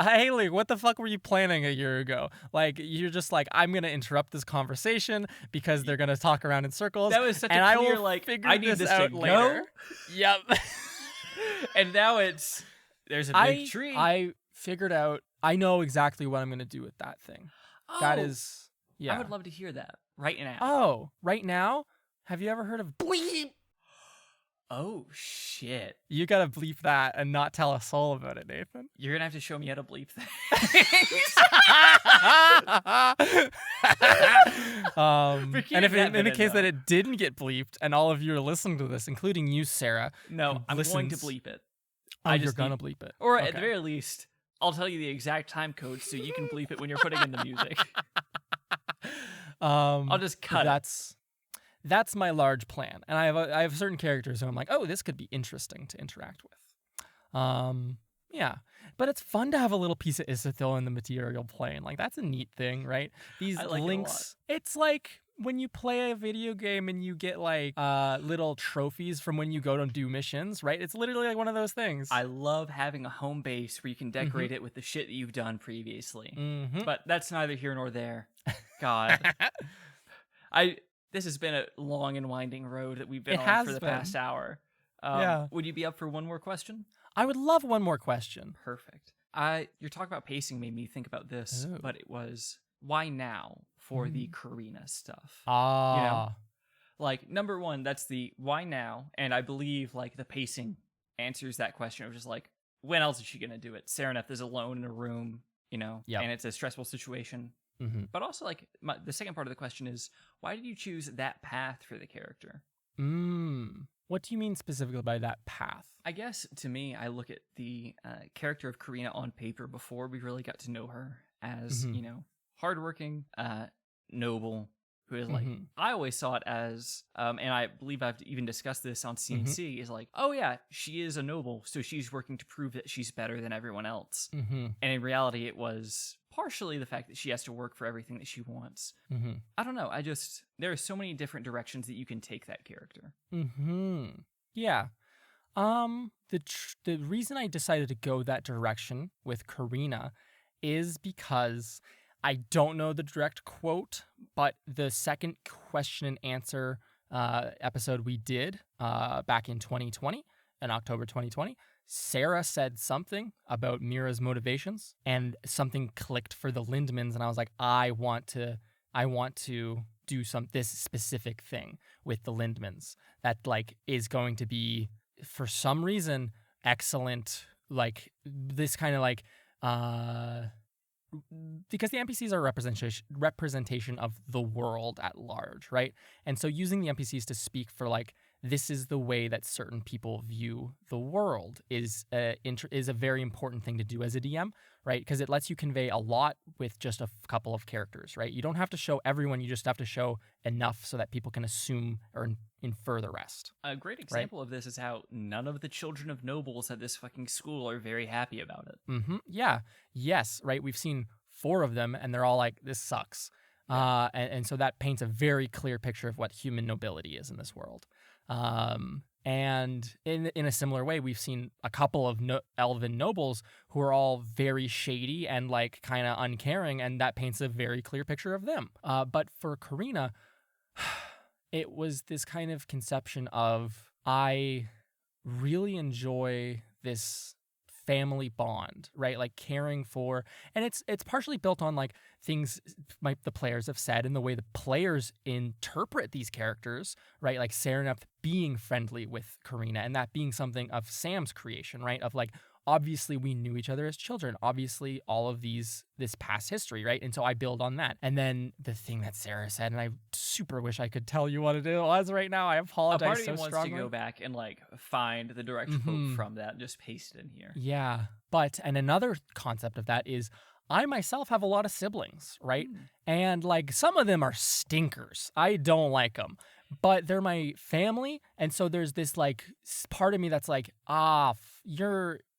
Haley, what the fuck were you planning a year ago? Like, you're just like, I'm gonna interrupt this conversation because they're gonna talk around in circles. That was such and a clear, I like, figure I need this out to later. go. Yep. And now there's a big tree. I figured out, I know exactly what I'm gonna do with that thing. That is, I would love to hear that right now. Oh, right now? Have you ever heard of bleep? Oh, shit. You gotta bleep that and not tell a soul about it, Nathan. You're gonna have to show me how to bleep things. And if in the case that it didn't get bleeped and all of you are listening to this, including you, Sarah. No, I'm going to bleep it. You're gonna bleep it. Or at the very least, I'll tell you the exact time code so you can bleep it when you're putting in the music. I'll just cut it. That's my large plan, and I have certain characters who I'm like, oh, this could be interesting to interact with. Yeah, but it's fun to have a little piece of Isithil in the material plane. Like that's a neat thing, right? These links. It's like when you play a video game and you get like little trophies from when you go to do missions, right? It's literally like one of those things. I love having a home base where you can decorate it with the shit that you've done previously. But that's neither here nor there. God. This has been a long and winding road that we've been on for the past hour. Would you be up for one more question? I would love one more question. Perfect. Your talk about pacing made me think about this, but it was why now for the Karina stuff? You know? Like, number one, that's the why now, and I believe like the pacing answers that question of just like, when else is she going to do it? Sereneth is alone in a room, you know, and it's a stressful situation. But also, like, the second part of the question is, why did you choose that path for the character? What do you mean specifically by that path? I guess, to me, I look at the character of Karina on paper before we really got to know her as, you know, hardworking, noble, who is like, I always saw it as, and I believe I've even discussed this on CNC, is like, oh yeah, she is a noble, so she's working to prove that she's better than everyone else. And in reality, it was partially the fact that she has to work for everything that she wants. I don't know, there are so many different directions that you can take that character. Yeah. The reason I decided to go that direction with Karina is because I don't know the direct quote, but the second question and answer episode we did back in 2020, in October 2020, Sarah said something about Mira's motivations, and something clicked for the Lindmans, and I was like, I want to do this specific thing with the Lindmans that like is going to be, for some reason, excellent. Like this kind of like because the NPCs are a representation of the world at large, right? And so using the NPCs to speak for like this is the way that certain people view the world is a very important thing to do as a DM, right? Because it lets you convey a lot with just a couple of characters, right? You don't have to show everyone, you just have to show enough so that people can assume or infer the rest. A great example of this is how none of the children of nobles at this fucking school are very happy about it. Mm-hmm. Yeah. Yes, right? We've seen 4 of them, and they're all like, this sucks. Yeah. And so that paints a very clear picture of what human nobility is in this world. And in a similar way, we've seen a couple of elven nobles who are all very shady and like kind of uncaring, and that paints a very clear picture of them. But for Karina, it was this kind of conception of, I really enjoy this family bond, right? Like caring for, and it's partially built on like things the players have said and the way the players interpret these characters, right? Like Sereneth being friendly with Karina, and that being something of Sam's creation, right? Of like, obviously we knew each other as children, obviously all of this past history, right? And so I build on that. And then the thing that Sarah said, and I super wish I could tell you what it was right now. I apologize A part of so me wants strongly. to go back and like find the direct quote from that and just paste it in here. Yeah. But, and another concept of that is, I myself have a lot of siblings, right? And like some of them are stinkers. I don't like them, but they're my family. And so there's this like part of me that's like,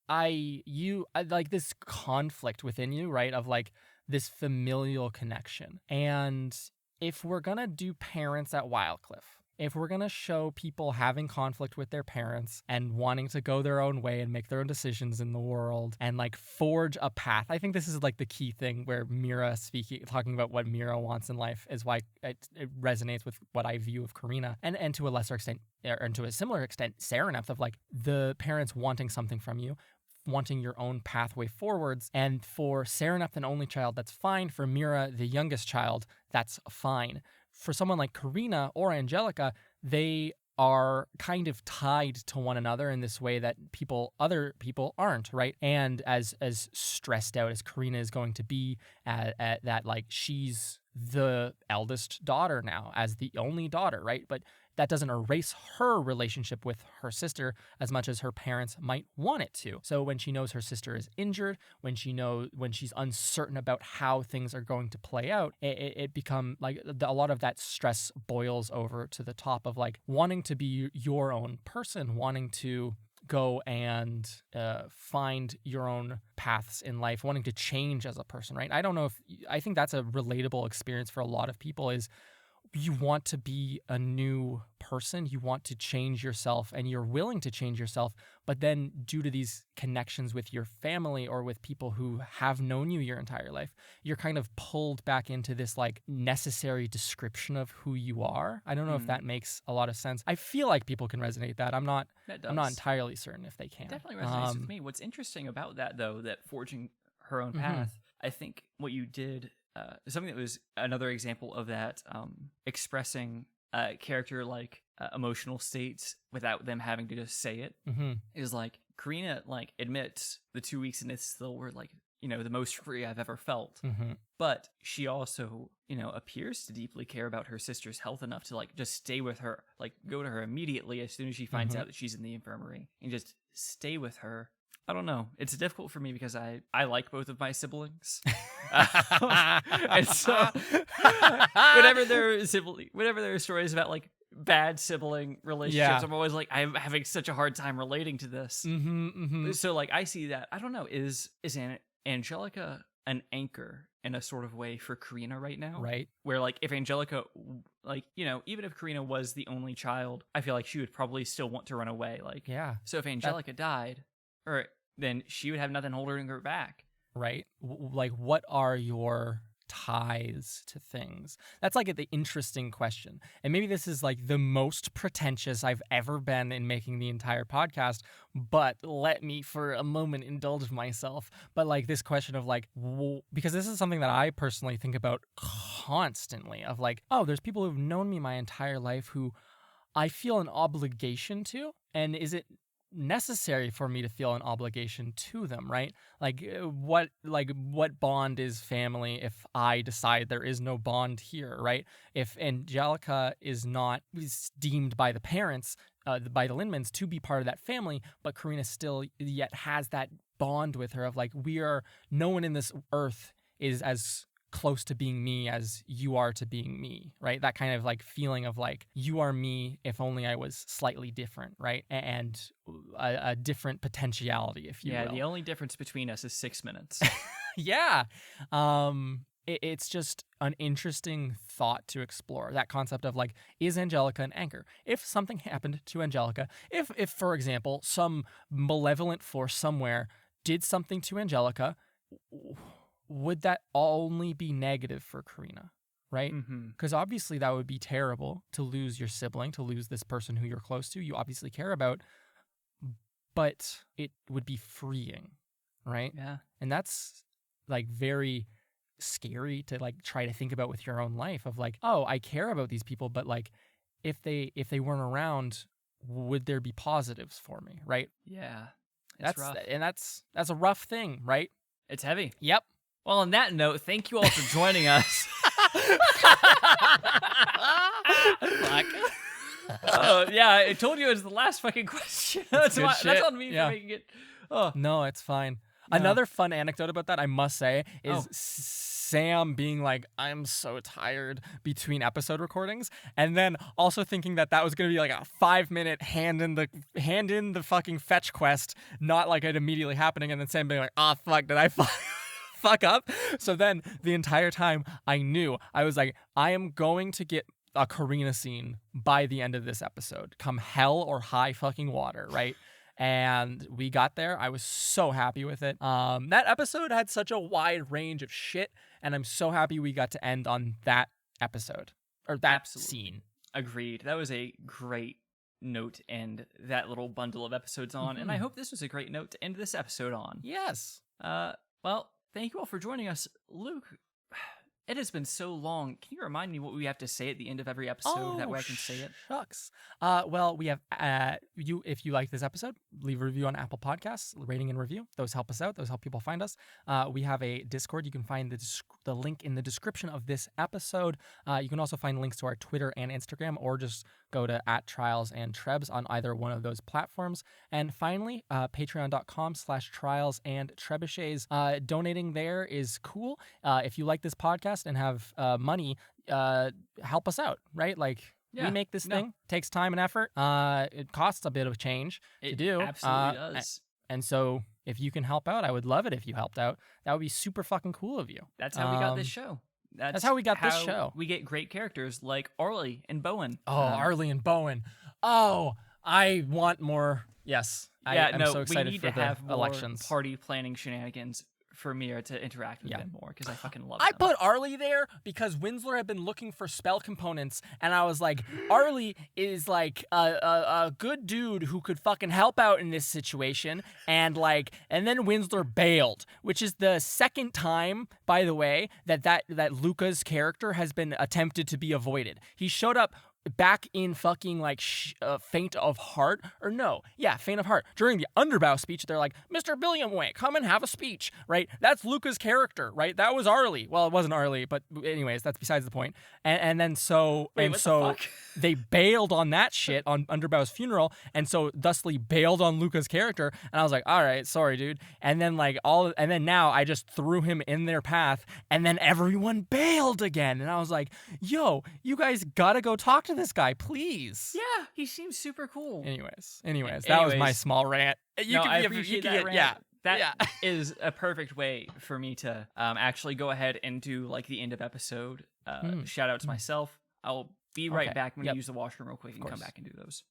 like this conflict within you, right? Of like this familial connection. And if we're going to do parents at Wildcliff, if we're going to show people having conflict with their parents and wanting to go their own way and make their own decisions in the world and like forge a path, I think this is like the key thing where Mira talking about what Mira wants in life is why it resonates with what I view of Karina and to a lesser extent, or to a similar extent, Sereneth, of like the parents wanting something from you, wanting your own pathway forwards. And for Sereneth, an only child, that's fine. For Mira, the youngest child, that's fine. For someone like Karina or Angelica, they are kind of tied to one another in this way that other people aren't, right? And as stressed out as Karina is going to be at that, like she's the eldest daughter now, as the only daughter, right? But that doesn't erase her relationship with her sister as much as her parents might want it to. So when she knows her sister is injured, when she's uncertain about how things are going to play out, it become like a lot of that stress boils over to the top of like wanting to be your own person, wanting to go and find your own paths in life, wanting to change as a person, right? I think that's a relatable experience for a lot of people is you want to be a new person, you want to change yourself, and you're willing to change yourself, but then due to these connections with your family or with people who have known you your entire life, you're kind of pulled back into this like necessary description of who you are. I don't know if that makes a lot of sense. I feel like people can resonate that. I'm not entirely certain if they can. It definitely resonates with me. What's interesting about that though, that forging her own path, I think what you did, something that was another example of that, expressing character like emotional states without them having to just say it, is like Karina like admits the 2 weeks in Ithil were like, the most free I've ever felt. But she also, appears to deeply care about her sister's health enough to like just stay with her, like go to her immediately as soon as she finds out that she's in the infirmary and just stay with her. I don't know. It's difficult for me because I like both of my siblings. And so whenever there are stories about like bad sibling relationships, I'm always like, I'm having such a hard time relating to this. So like I see that. I don't know. Is Angelica an anchor in a sort of way for Karina right now? Right. Where like if Angelica, like, even if Karina was the only child, I feel like she would probably still want to run away. Like, so if Angelica died, then she would have nothing holding her back. Right. Like, what are your ties to things? That's like the interesting question. And maybe this is like the most pretentious I've ever been in making the entire podcast, but let me for a moment indulge myself. But like this question of like, because this is something that I personally think about constantly of like, there's people who've known me my entire life who I feel an obligation to. And is it necessary for me to feel an obligation to them, right? What bond is family if I decide there is no bond here, right? If Angelica is deemed by the parents by the Lindmans to be part of that family, but Karina still yet has that bond with her of like, no one in this earth is as close to being me as you are to being me, right? That kind of like feeling of like, you are me if only I was slightly different, right? And a different potentiality, if you will. Yeah, the only difference between us is 6 minutes. Yeah. It's just an interesting thought to explore, that concept of like, is Angelica an anchor? If something happened to Angelica, if for example, some malevolent force somewhere did something to Angelica, would that only be negative for Karina, right? Because obviously that would be terrible to lose your sibling, to lose this person who you're close to, you obviously care about, but it would be freeing, right? Yeah. And that's like very scary to like try to think about with your own life of like, oh, I care about these people, but like if they weren't around, would there be positives for me, right? Yeah. That's rough. And that's a rough thing, right? It's heavy. Yep. Well, on that note, thank you all for joining us. Fuck. Oh, yeah, I told you it was the last fucking question. That's good shit. on me Yeah. for making it. Oh, No, it's fine. No. Another fun anecdote about that, I must say, is Oh. Sam being like, I'm so tired between episode recordings, and then also thinking that was going to be like a 5-minute hand in the fucking fetch quest, not like it immediately happening, and then Sam being like, oh fuck, did I fuck up? So then the entire time I knew, I was like, I am going to get a Karina scene by the end of this episode, come hell or high fucking water, right? And we got there. I was so happy with it. That episode had such a wide range of shit, and I'm so happy we got to end on that episode, or that Absolutely. scene. Agreed. That was a great note to end that little bundle of episodes on, and I hope this was a great note to end this episode on. Yes. Well, thank you all for joining us. Luke, it has been so long. Can you remind me what we have to say at the end of every episode? That way I can say it. Shucks. Well, we have if you like this episode, leave a review on Apple Podcasts, rating and review. Those help us out. Those help people find us. We have a Discord. You can find the link in the description of this episode. You can also find links to our Twitter and Instagram, or just go to @trialsandtrebs on either one of those platforms. And finally, patreon.com/trialsandtrebuchets. Donating there is cool. If you like this podcast and have money, help us out, right? Like, we make this thing, takes time and effort. It costs a bit of change to do. Absolutely does. And so if you can help out, I would love it if you helped out. That would be super fucking cool of you. That's how we got this show. That's how we got this show. We get great characters like Arlie and Bowen. Oh, Arlie and Bowen. Oh, I want more. Yes. I'm so excited we need for to the have more elections. party planning shenanigans for Mira to interact with them more, because I fucking love I them. put Arlie there because Winsler had been looking for spell components, and I was like, Arlie is like a good dude who could fucking help out in this situation, and then Winsler bailed, which is the second time, by the way, that Luca's character has been attempted to be avoided. He showed up back in fucking Faint of Heart, Faint of Heart. During the Underbow speech, they're like, Mr. Billingway, come and have a speech, right? That's Luca's character, right? That was Arlie. Well, it wasn't Arlie, but anyways, that's besides the point. And then so they bailed on that shit on Underbow's funeral, and so thusly bailed on Luca's character. And I was like, all right, sorry, dude. And then now I just threw him in their path, and then everyone bailed again. And I was like, yo, you guys gotta go talk to this guy, please. Yeah, he seems super cool. Anyways, that was my small rant. I appreciate that rant. Yeah. That is a perfect way for me to actually go ahead and do the end of episode shout out to myself. I'll be right back. I'm going to use the washroom real quick and come back and do those.